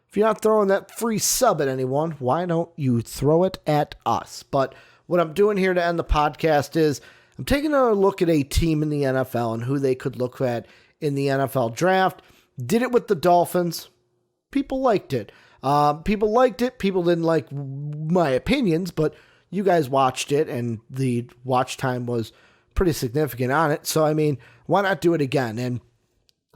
if you're not throwing that free sub at anyone, why don't you throw it at us? But what I'm doing here to end the podcast is I'm taking a look at a team in the NFL and who they could look at in the NFL draft. Did it with the Dolphins. People liked it. People liked it. People didn't like my opinions, but you guys watched it, and the watch time was pretty significant on it. So, I mean, why not do it again? And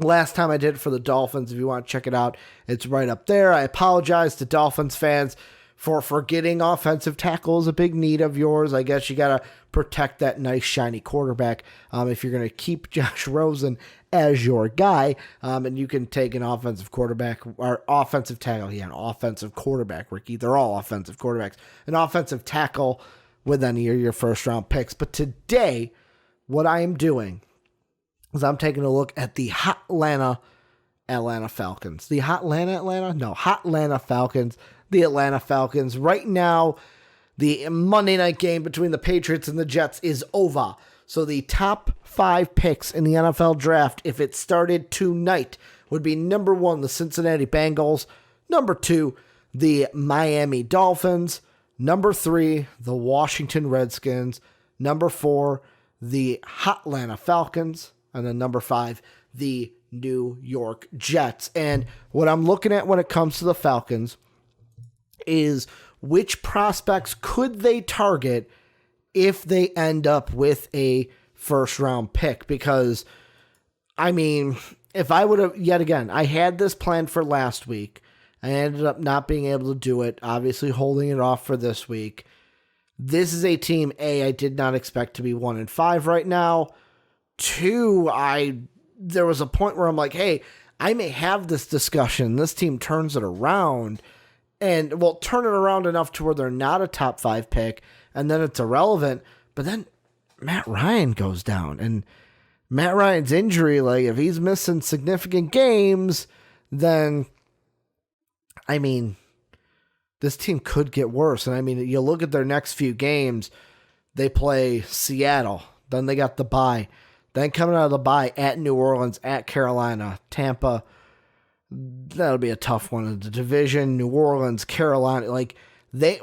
last time I did it for the Dolphins, if you want to check it out, it's right up there. I apologize to Dolphins fans for forgetting offensive tackle is a big need of yours. I guess you got to protect that nice, shiny quarterback if you're going to keep Josh Rosen as your guy, and you can take an offensive quarterback or offensive tackle. Yeah, an offensive quarterback, Ricky. They're all offensive quarterbacks. An offensive tackle with any of your first-round picks. But today, what I am doing is I'm taking a look at the Hotlanta Falcons. The Hotlanta Falcons. The Atlanta Falcons. Right now, the Monday night game between the Patriots and the Jets is over. So the top 5 picks in the NFL draft, if it started tonight, would be number 1, the Cincinnati Bengals. Number 2, the Miami Dolphins. Number 3, the Washington Redskins. Number 4, the Hotlanta Falcons. And then number 5, the New York Jets. And what I'm looking at when it comes to the Falcons is which prospects could they target if they end up with a first-round pick. Because, I mean, if I would have, yet again, I had this planned for last week. I ended up not being able to do it, obviously holding it off for this week. This is a team, I did not expect to be 1-5 right now. 2, there was a point where I'm like, hey, I may have this discussion. This team turns it around. And, well, turn it around enough to where they're not a top 5 pick, and then it's irrelevant. But then Matt Ryan goes down, and Matt Ryan's injury, like, if he's missing significant games, then, I mean, this team could get worse. And, I mean, you look at their next few games, they play Seattle, then they got the bye. Then coming out of the bye at New Orleans, at Carolina, Tampa. That'll be a tough one in the division. New Orleans, Carolina, like they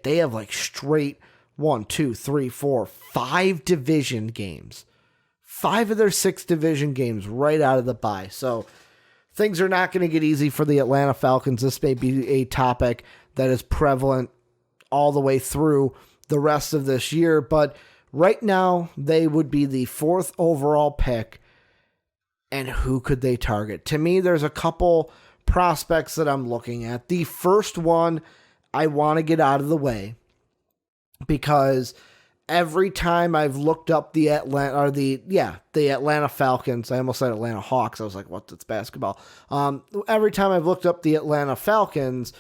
have like straight 1, 2, 3, 4, 5 division games. 5 of their 6 division games right out of the bye. So things are not going to get easy for the Atlanta Falcons. This may be a topic that is prevalent all the way through the rest of this year, but right now they would be the 4th overall pick. And who could they target? To me, there's a couple prospects that I'm looking at. The first one I want to get out of the way because every time I've looked up the Atlanta Falcons, I almost said Atlanta Hawks. I was like, what? That's basketball. Every time I've looked up the Atlanta Falcons,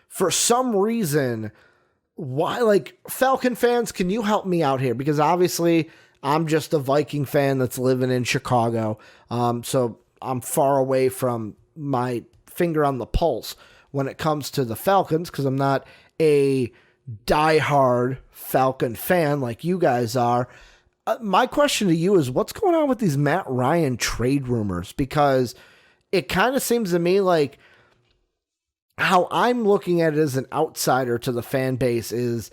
for some reason, why? Like, Falcon fans, can you help me out here? Because obviously, I'm just a Viking fan that's living in Chicago, so I'm far away from my finger on the pulse when it comes to the Falcons because I'm not a diehard Falcon fan like you guys are. My question to you is, what's going on with these Matt Ryan trade rumors? Because it kind of seems to me like how I'm looking at it as an outsider to the fan base is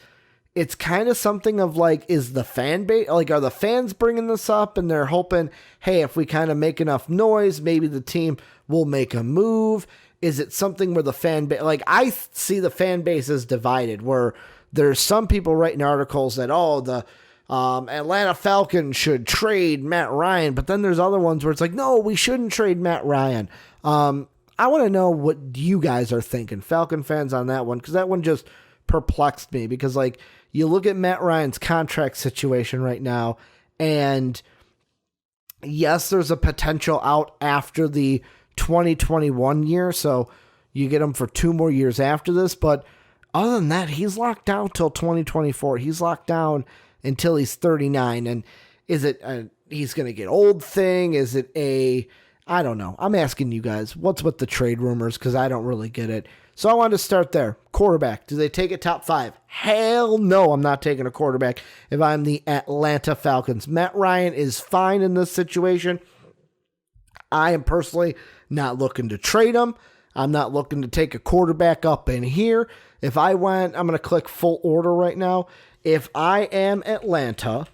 it's kind of something of like, is the fan base, like, are the fans bringing this up and they're hoping, hey, if we kind of make enough noise, maybe the team will make a move? Is it something where the fan base, like, I see the fan base as divided, where there's some people writing articles that, the Atlanta Falcons should trade Matt Ryan, but then there's other ones where it's like, no, we shouldn't trade Matt Ryan. I want to know what you guys are thinking, Falcon fans, on that one, because that one just perplexed me, because like you look at Matt Ryan's contract situation right now, and yes, there's a potential out after the 2021 year, so you get him for 2 more years after this, but other than that, he's locked down till 2024. He's locked down until he's 39. And is it he's going to get old thing? Is it I don't know. I'm asking you guys, what's with the trade rumors? Because I don't really get it. So I wanted to start there. Quarterback. Do they take it top 5? Hell no, I'm not taking a quarterback if I'm the Atlanta Falcons. Matt Ryan is fine in this situation. I am personally not looking to trade him. I'm not looking to take a quarterback up in here. If I went, I'm going to click full order right now. If I am Atlanta,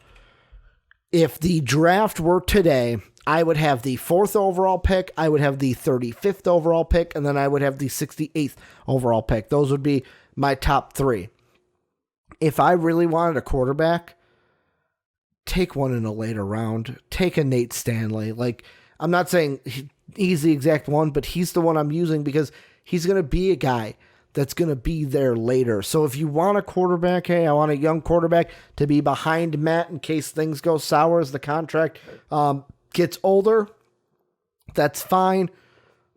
if the draft were today, I would have the 4th overall pick, I would have the 35th overall pick, and then I would have the 68th overall pick. Those would be my top 3. If I really wanted a quarterback, take one in a later round. Take a Nate Stanley. Like, I'm not saying he's the exact one, but he's the one I'm using because he's going to be a guy that's going to be there later. So if you want a quarterback, hey, I want a young quarterback to be behind Matt in case things go sour as the contract gets older, that's fine,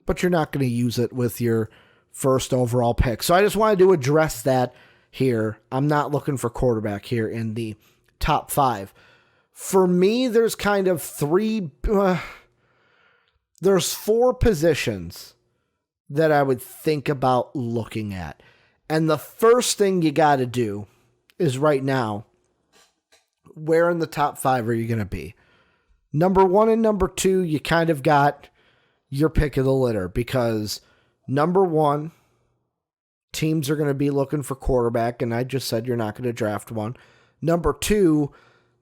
but you're not going to use it with your 1st overall pick. So I just wanted to address that here. I'm not looking for quarterback here in the top 5. For me, there's kind of 4 positions that I would think about looking at. And the first thing you got to do is right now, where in the top 5 are you going to be? Number 1 and number 2, you kind of got your pick of the litter, because number 1, teams are going to be looking for quarterback, and I just said you're not going to draft one. Number 2,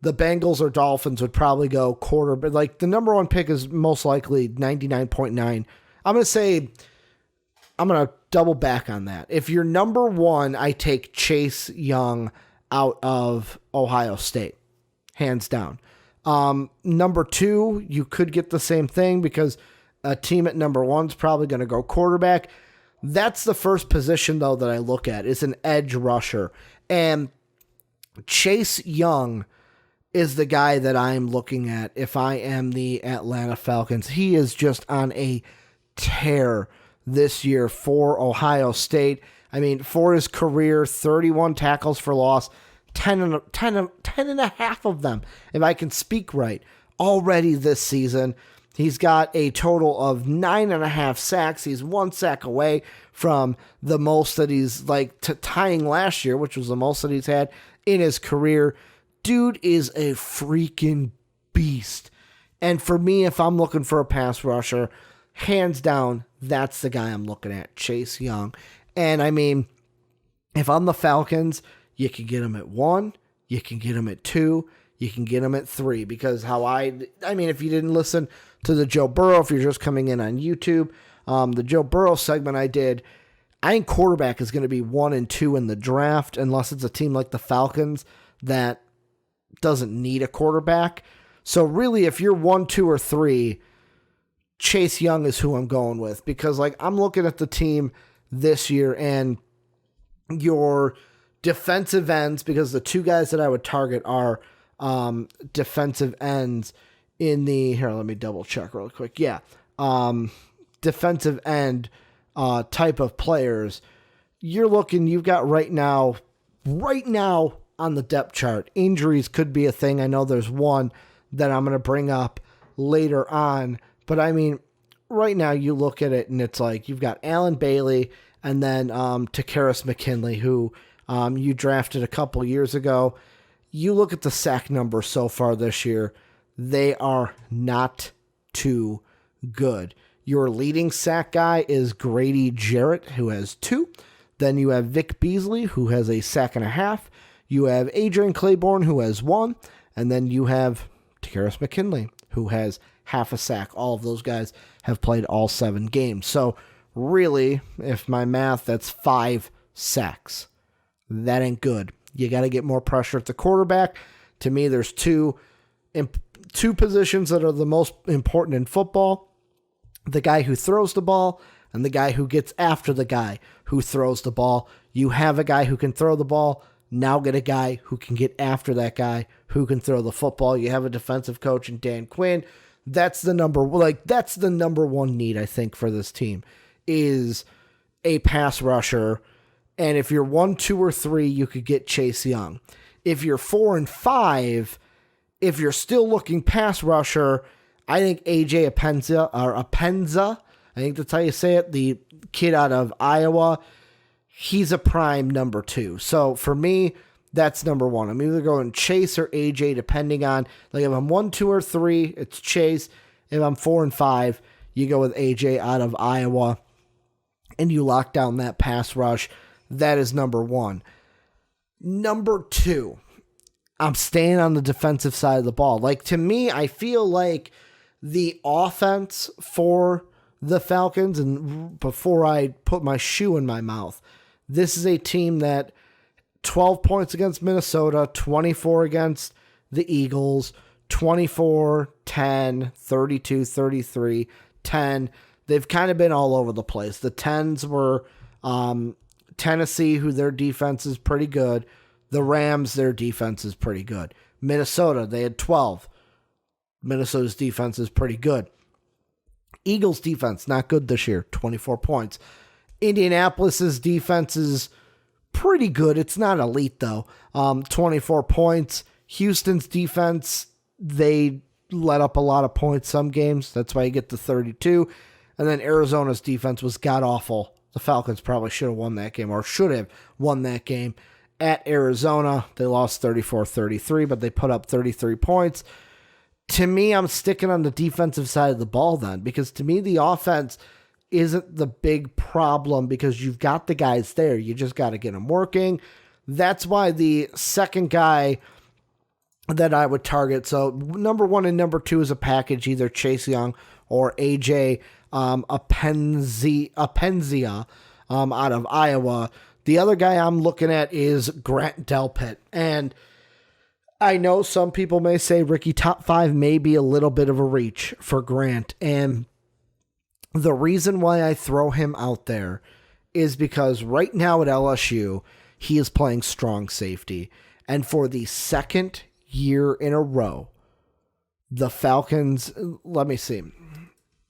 the Bengals or Dolphins would probably go quarterback. Like, the number 1 pick is most likely 99.9. I'm going to double back on that. If you're number 1, I take Chase Young out of Ohio State, hands down. Number 2, you could get the same thing because a team at number 1 is probably going to go quarterback. That's the first position, though, that I look at is an edge rusher. And Chase Young is the guy that I'm looking at if I am the Atlanta Falcons. He is just on a tear this year for Ohio State. I mean, for his career, 31 tackles for loss, 10 and a half of them, if I can speak right, already this season. He's got a total of 9.5 sacks. He's 1 sack away from the most that he's tying last year, which was the most that he's had in his career. Dude is a freaking beast. And for me, if I'm looking for a pass rusher, hands down, that's the guy I'm looking at, Chase Young. And I mean, if I'm the Falcons, you can get him at 1, you can get him at 2, you can get him at 3, because if you didn't listen to the Joe Burrow, if you're just coming in on YouTube, the Joe Burrow segment I did, I think quarterback is going to be 1 and 2 in the draft, unless it's a team like the Falcons that doesn't need a quarterback. So really, if you're 1, 2, or 3, Chase Young is who I'm going with, because I'm looking at the team this year and your defensive ends, because the 2 guys that I would target are defensive ends in the, here, let me double check real quick. Yeah. Defensive end type of players. You've got right now on the depth chart, injuries could be a thing. I know there's one that I'm going to bring up later on, but I mean, right now you look at it and it's like you've got Alan Bailey and then Takaris McKinley, who you drafted a couple years ago. You look at the sack numbers so far this year, they are not too good. Your leading sack guy is Grady Jarrett, who has 2. Then you have Vic Beasley, who has a sack and a half. You have Adrian Claiborne, who has 1. And then you have Takaris McKinley, who has half a sack. All of those guys have played all 7 games. So really, if my math, that's 5 sacks That ain't good. You got to get more pressure at the quarterback. To me, there's two positions that are the most important in football. The guy who throws the ball and the guy who gets after the guy who throws the ball. You have a guy who can throw the ball. Now get a guy who can get after that guy who can throw the football. You have a defensive coach in Dan Quinn. That's the number one need, I think, for this team is a pass rusher. And if you're 1, 2, or 3, you could get Chase Young. If you're 4 and 5, if you're still looking pass rusher, I think AJ Apenza, I think that's how you say it, the kid out of Iowa, he's a prime number 2. So for me, that's number 1. I'm either going Chase or AJ, depending on, like if I'm 1, 2, or 3, it's Chase. If I'm 4 and 5, you go with AJ out of Iowa, and you lock down that pass rush. That is number 1. Number 2, I'm staying on the defensive side of the ball. Like, to me, I feel like the offense for the Falcons, and before I put my shoe in my mouth, this is a team that 12 points against Minnesota, 24 against the Eagles, 24, 10, 32, 33, 10. They've kind of been all over the place. The 10s were Tennessee, who their defense is pretty good. The Rams, their defense is pretty good. Minnesota, they had 12. Minnesota's defense is pretty good. Eagles' defense, not good this year, 24 points. Indianapolis's defense is pretty good. It's not elite, though. 24 points. Houston's defense, they let up a lot of points some games. That's why you get the 32. And then Arizona's defense was god-awful. The Falcons probably should have won that game, or should have won that game at Arizona. They lost 34-33, but they put up 33 points. To me, I'm sticking on the defensive side of the ball then, because to me, the offense isn't the big problem because you've got the guys there. You just got to get them working. That's why the second guy that I would target, so number 1 and number 2 is a package, either Chase Young or AJ Apenzia out of Iowa. The other guy I'm looking at is Grant Delpit. And I know some people may say Ricky top 5 may be a little bit of a reach for Grant. And the reason why I throw him out there is because right now at LSU, he is playing strong safety. And for the second year in a row, the Falcons, let me see.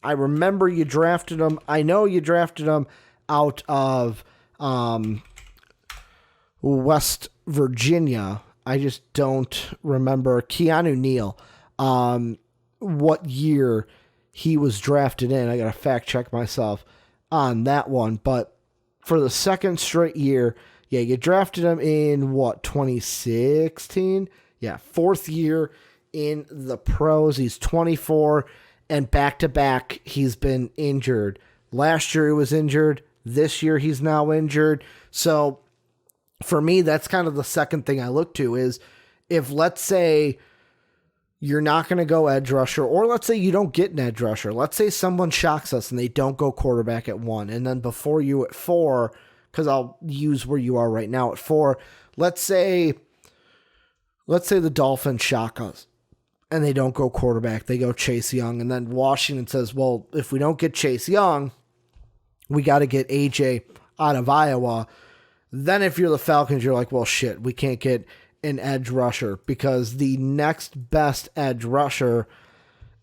I remember you drafted him. I know you drafted him out of West Virginia. I just don't remember Keanu Neal, what year he was drafted in. I got to fact check myself on that one. But for the second straight year, yeah, you drafted him in 2016? Yeah, 4th year in the pros. He's 24, and back-to-back, he's been injured. Last year he was injured. This year he's now injured. So for me, that's kind of the second thing I look to is if, let's say, you're not going to go edge rusher, or let's say you don't get an edge rusher. Let's say someone shocks us and they don't go quarterback at 1, and then before you at 4, because I'll use where you are right now at 4, let's say the Dolphins shock us and they don't go quarterback, they go Chase Young, and then Washington says, well, if we don't get Chase Young, we got to get AJ out of Iowa. Then if you're the Falcons, you're like, well, shit, we can't get an edge rusher because the next best edge rusher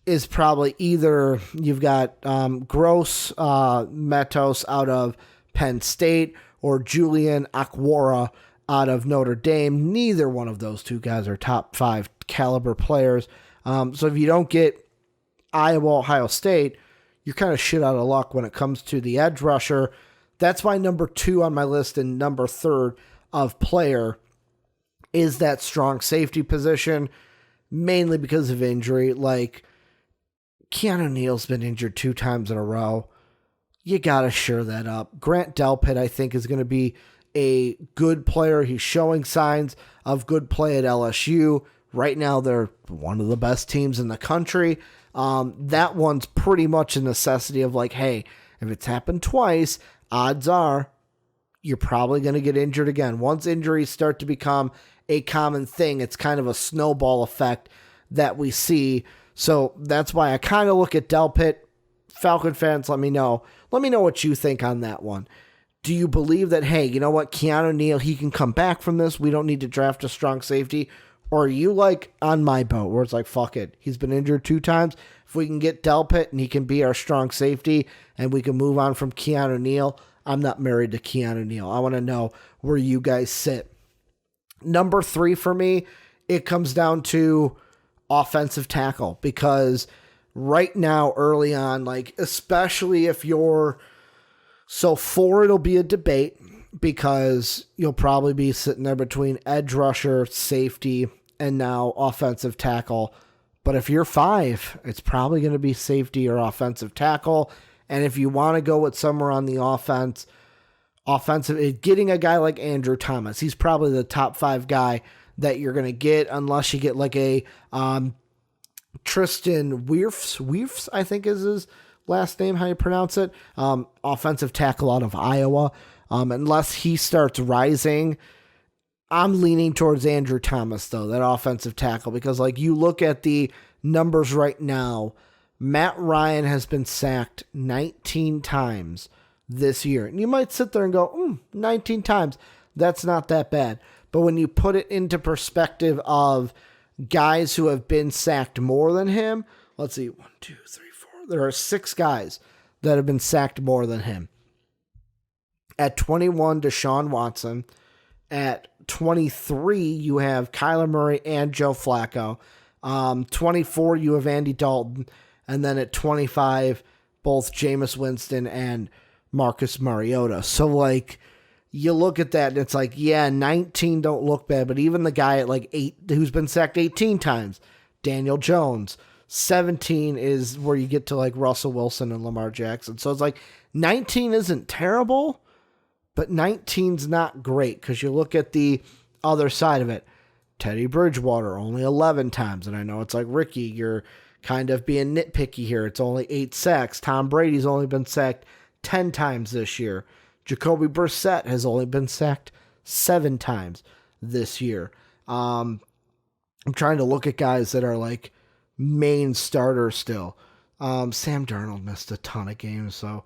is probably either you've got Gross Matos out of Penn State or Julian Akwara out of Notre Dame. Neither one of those two guys are top 5 caliber players. So if you don't get Iowa, Ohio State, you're kind of shit out of luck when it comes to the edge rusher. That's why number 2 on my list and number 3rd of player is that strong safety position, mainly because of injury. Like, Keanu Neal's been injured 2 times in a row. You got to shore that up. Grant Delpit, I think, is going to be a good player. He's showing signs of good play at LSU. Right now, they're one of the best teams in the country. That one's pretty much a necessity of like, hey, if it's happened twice, odds are you're probably going to get injured again. Once injuries start to become a common thing, it's kind of a snowball effect that we see. So that's why I kind of look at Delpit. Falcon fans, let me know. Let me know what you think on that one. Do you believe that, hey, you know what, Keanu Neal, he can come back from this. We don't need to draft a strong safety. Or are you like on my boat where it's like, fuck it. He's been injured 2 times. If we can get Delpit and he can be our strong safety and we can move on from Keanu Neal, I'm not married to Keanu Neal. I want to know where you guys sit. Number 3 for me, it comes down to offensive tackle, because right now, early on, like, especially if you're, so 4, it'll be a debate, because you'll probably be sitting there between edge rusher, safety, and now offensive tackle. But if you're 5, it's probably going to be safety or offensive tackle. And if you want to go with somewhere on the offensive, getting a guy like Andrew Thomas, he's probably the top 5 guy that you're going to get, unless you get like a Tristan Wirfs, I think is his last name, how you pronounce it, offensive tackle out of Iowa. Unless he starts rising, I'm leaning towards Andrew Thomas, though, that offensive tackle, because like you look at the numbers right now, Matt Ryan has been sacked 19 times this year. And you might sit there and go, 19 times, that's not that bad. But when you put it into perspective of guys who have been sacked more than him, let's see, 1, 2, 3, 4. There are 6 guys that have been sacked more than him. At 21, Deshaun Watson. At 23, you have Kyler Murray and Joe Flacco. 24, you have Andy Dalton. And then at 25, both Jameis Winston and Marcus Mariota. So, like, you look at that and it's like, yeah, 19 don't look bad, but even the guy at like 8 who's been sacked 18 times, Daniel Jones. 17 is where you get to like Russell Wilson and Lamar Jackson. So it's like 19 isn't terrible, but 19's not great, because you look at the other side of it. Teddy Bridgewater, only 11 times. And I know it's like, Ricky, you're kind of being nitpicky here. It's only 8 sacks. Tom Brady's only been sacked 10 times this year. Jacoby Brissett has only been sacked 7 times this year. I'm trying to look at guys that are like main starters still. Sam Darnold missed a ton of games. So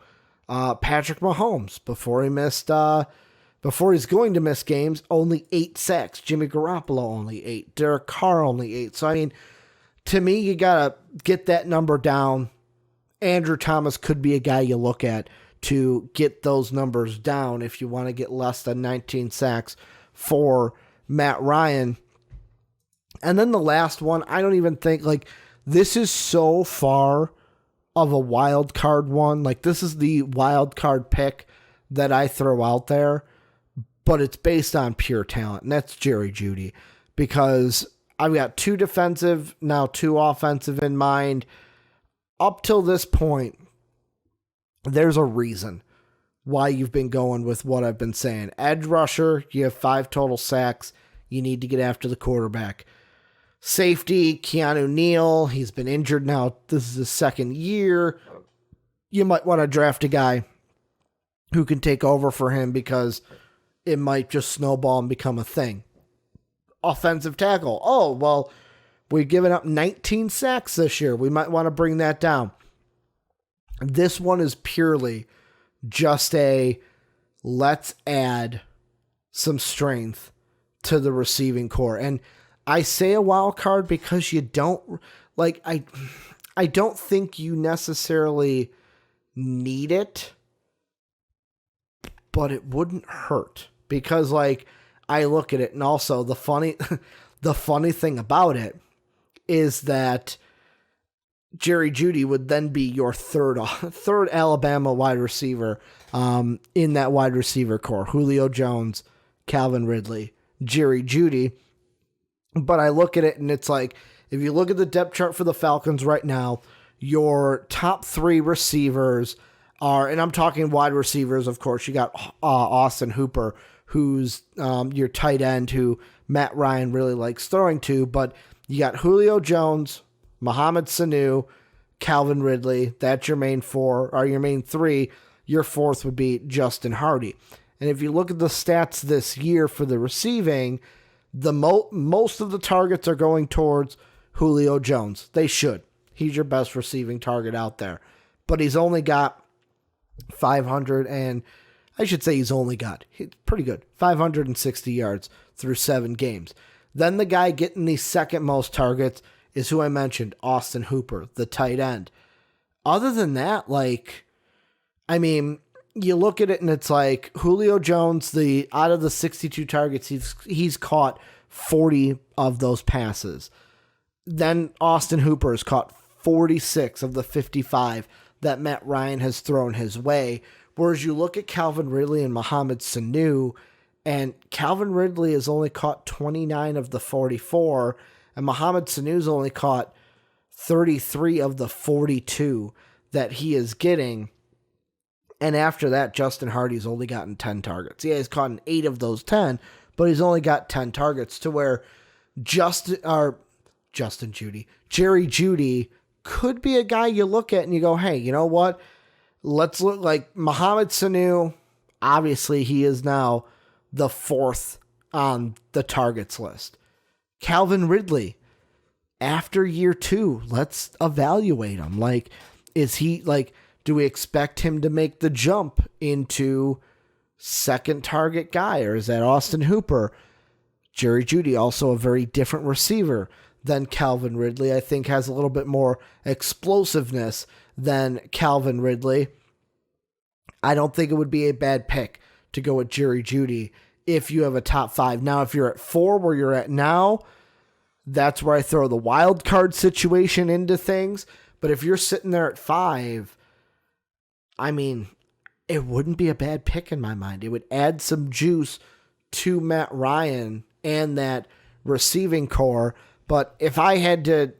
Patrick Mahomes, before he's going to miss games, only 8 sacks. Jimmy Garoppolo only 8. Derek Carr only 8. So I mean, to me, you gotta get that number down. Andrew Thomas could be a guy you look at to get those numbers down if you want to get less than 19 sacks for Matt Ryan. And then the last one, I don't even think, like, this is so far of a wild card one. Like, this is the wild card pick that I throw out there, but it's based on pure talent, and that's Jerry Jeudy, because I've got 2 defensive, now 2 offensive in mind. Up till this point, there's a reason why you've been going with what I've been saying. Edge rusher, you have 5 total sacks. You need to get after the quarterback. Safety, Keanu Neal, he's been injured now. This is his 2nd year. You might want to draft a guy who can take over for him, because it might just snowball and become a thing. Offensive tackle. Oh, well, we've given up 19 sacks this year. We might want to bring that down. This one is purely just a let's add some strength to the receiving core. And I say a wild card because you don't, like, I don't think you necessarily need it, but it wouldn't hurt, because, like, I look at it, and also the funny thing about it is that Jerry Jeudy would then be your third Alabama wide receiver in that wide receiver core. Julio Jones, Calvin Ridley, Jerry Jeudy. But I look at it and it's like, if you look at the depth chart for the Falcons right now, your top 3 receivers are, and I'm talking wide receivers, of course, you got Austin Hooper, who's your tight end, who Matt Ryan really likes throwing to, but you got Julio Jones, Mohamed Sanu, Calvin Ridley. That's your main 4, or your main 3. Your 4th would be Justin Hardy. And if you look at the stats this year for the receiving, the most of the targets are going towards Julio Jones. They should. He's your best receiving target out there. But he's only got 560 yards through 7 games. Then the guy getting the second most targets is who I mentioned, Austin Hooper, the tight end. Other than that, you look at it and it's like Julio Jones, out of the 62 targets, he's caught 40 of those passes. Then Austin Hooper has caught 46 of the 55 that Matt Ryan has thrown his way. Whereas you look at Calvin Ridley and Mohamed Sanu, and Calvin Ridley has only caught 29 of the 44, and Mohamed Sanu's only caught 33 of the 42 that he is getting. And after that, Justin Hardy's only gotten 10 targets. Yeah, he's caught 8 of those 10, but he's only got 10 targets, to where Jerry Jeudy could be a guy you look at and you go, hey, you know what? Let's look like Mohamed Sanu. Obviously, he is now the 4th on the targets list. Calvin Ridley, after year 2, let's evaluate him. Do we expect him to make the jump into second target guy, or is that Austin Hooper? Jerry Jeudy, also a very different receiver than Calvin Ridley. I think has a little bit more explosiveness than Calvin Ridley. I don't think it would be a bad pick to go with Jerry Jeudy if you have a top 5. Now, if you're at 4 where you're at now, that's where I throw the wild card situation into things. But if you're sitting there at 5, it wouldn't be a bad pick in my mind. It would add some juice to Matt Ryan and that receiving core. But if I had to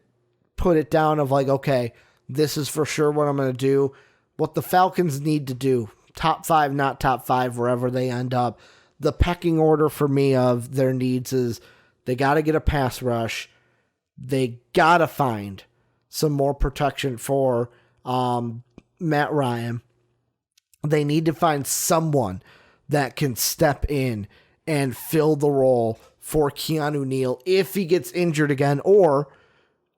put it down of okay, this is for sure what I'm going to do, what the Falcons need to do, top 5, not top 5, wherever they end up, the pecking order for me of their needs is they got to get a pass rush. They got to find some more protection for Matt Ryan. They need to find someone that can step in and fill the role for Keanu Neal if he gets injured again, or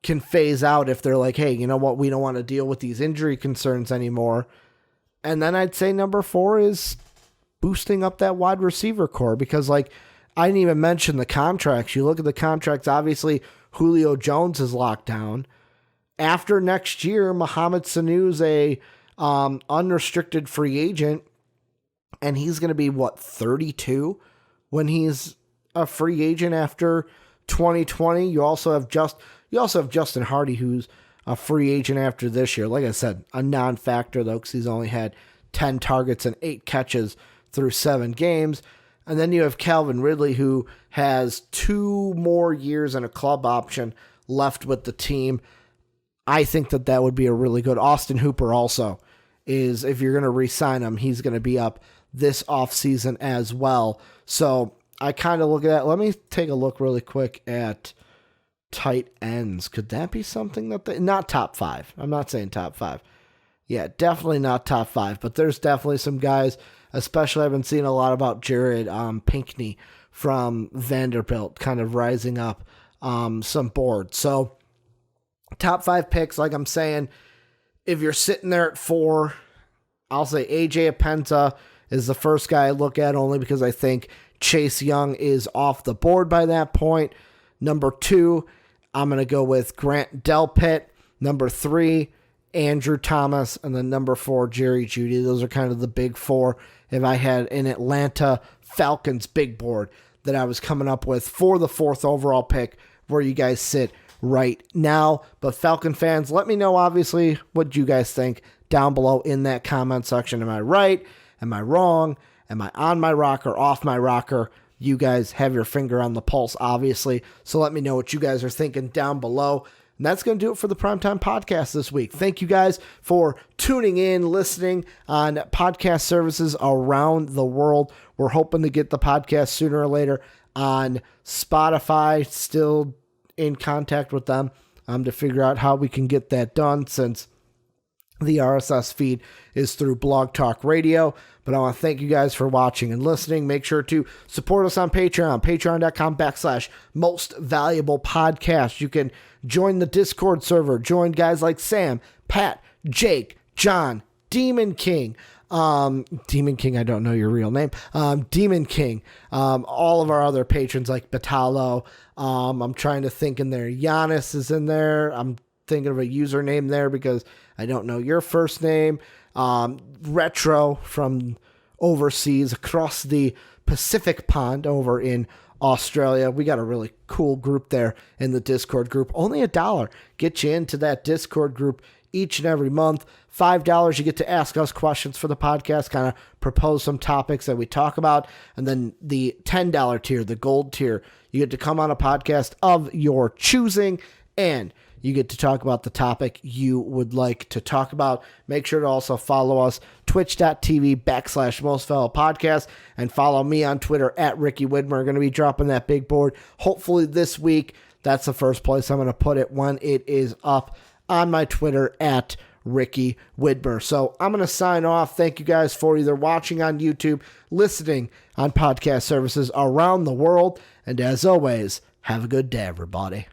can phase out if they're like, hey, you know what? We don't want to deal with these injury concerns anymore. And then I'd say number 4 is boosting up that wide receiver core, because I didn't even mention the contracts. You look at the contracts, obviously Julio Jones is locked down. After next year, Mohamed Sanu's a unrestricted free agent, and he's going to be 32 when he's a free agent after 2020. You also have Justin Hardy, who's a free agent after this year. Like I said, a non-factor though, because he's only had 10 targets and 8 catches through 7 games. And then you have Calvin Ridley, who has 2 more years and a club option left with the team. I think that would be a really good. Austin Hooper also is, if you're going to re-sign him, he's going to be up this offseason as well. So I kind of look at that. Let me take a look really quick at tight ends. Could that be something that not top 5. I'm not saying top 5. Yeah, definitely not top 5, but there's definitely some guys, especially I've been seeing a lot about Jared Pinkney from Vanderbilt kind of rising up some boards. So top 5 picks, like I'm saying, if you're sitting there at 4, I'll say AJ Apenta is the first guy I look at, only because I think Chase Young is off the board by that point. Number 2, I'm going to go with Grant Delpit. Number 3, Andrew Thomas. And then number 4, Jerry Jeudy. Those are kind of the big 4 if I had an Atlanta Falcons big board that I was coming up with for the 4th overall pick, where you guys sit right now. But Falcon fans, let me know, obviously, what you guys think down below in that comment section. Am I right? Am I wrong? Am I on my rocker, off my rocker? You guys have your finger on the pulse, obviously. So let me know what you guys are thinking down below. And that's going to do it for the Primetime Podcast this week. Thank you guys for tuning in, listening on podcast services around the world. We're hoping to get the podcast sooner or later on Spotify. Still in contact with them to figure out how we can get that done, since The RSS feed is through Blog Talk Radio. But I want to thank you guys for watching and listening. Make sure to support us on Patreon, patreon.com/mostvaluablepodcast. You can join the Discord server, join guys like Sam, Pat, Jake, John, Demon King. Demon King, I don't know your real name. Demon King. All of our other patrons like Batalo. I'm trying to think in there. Giannis is in there. I'm thinking of a username there because I don't know your first name. Retro from overseas across the Pacific Pond over in Australia. We got a really cool group there in the Discord group. Only $1 get you into that Discord group each and every month. $5, you get to ask us questions for the podcast, kind of propose some topics that we talk about. And then the $10 tier, the gold tier, you get to come on a podcast of your choosing, and you get to talk about the topic you would like to talk about. Make sure to also follow us, twitch.tv/mostvaluablepodcast, and follow me on Twitter at Ricky Widmer. We're going to be dropping that big board hopefully this week. That's the first place I'm going to put it when it is up on my Twitter at Ricky Widmer. So I'm going to sign off. Thank you guys for either watching on YouTube, listening on podcast services around the world, and as always, have a good day, everybody.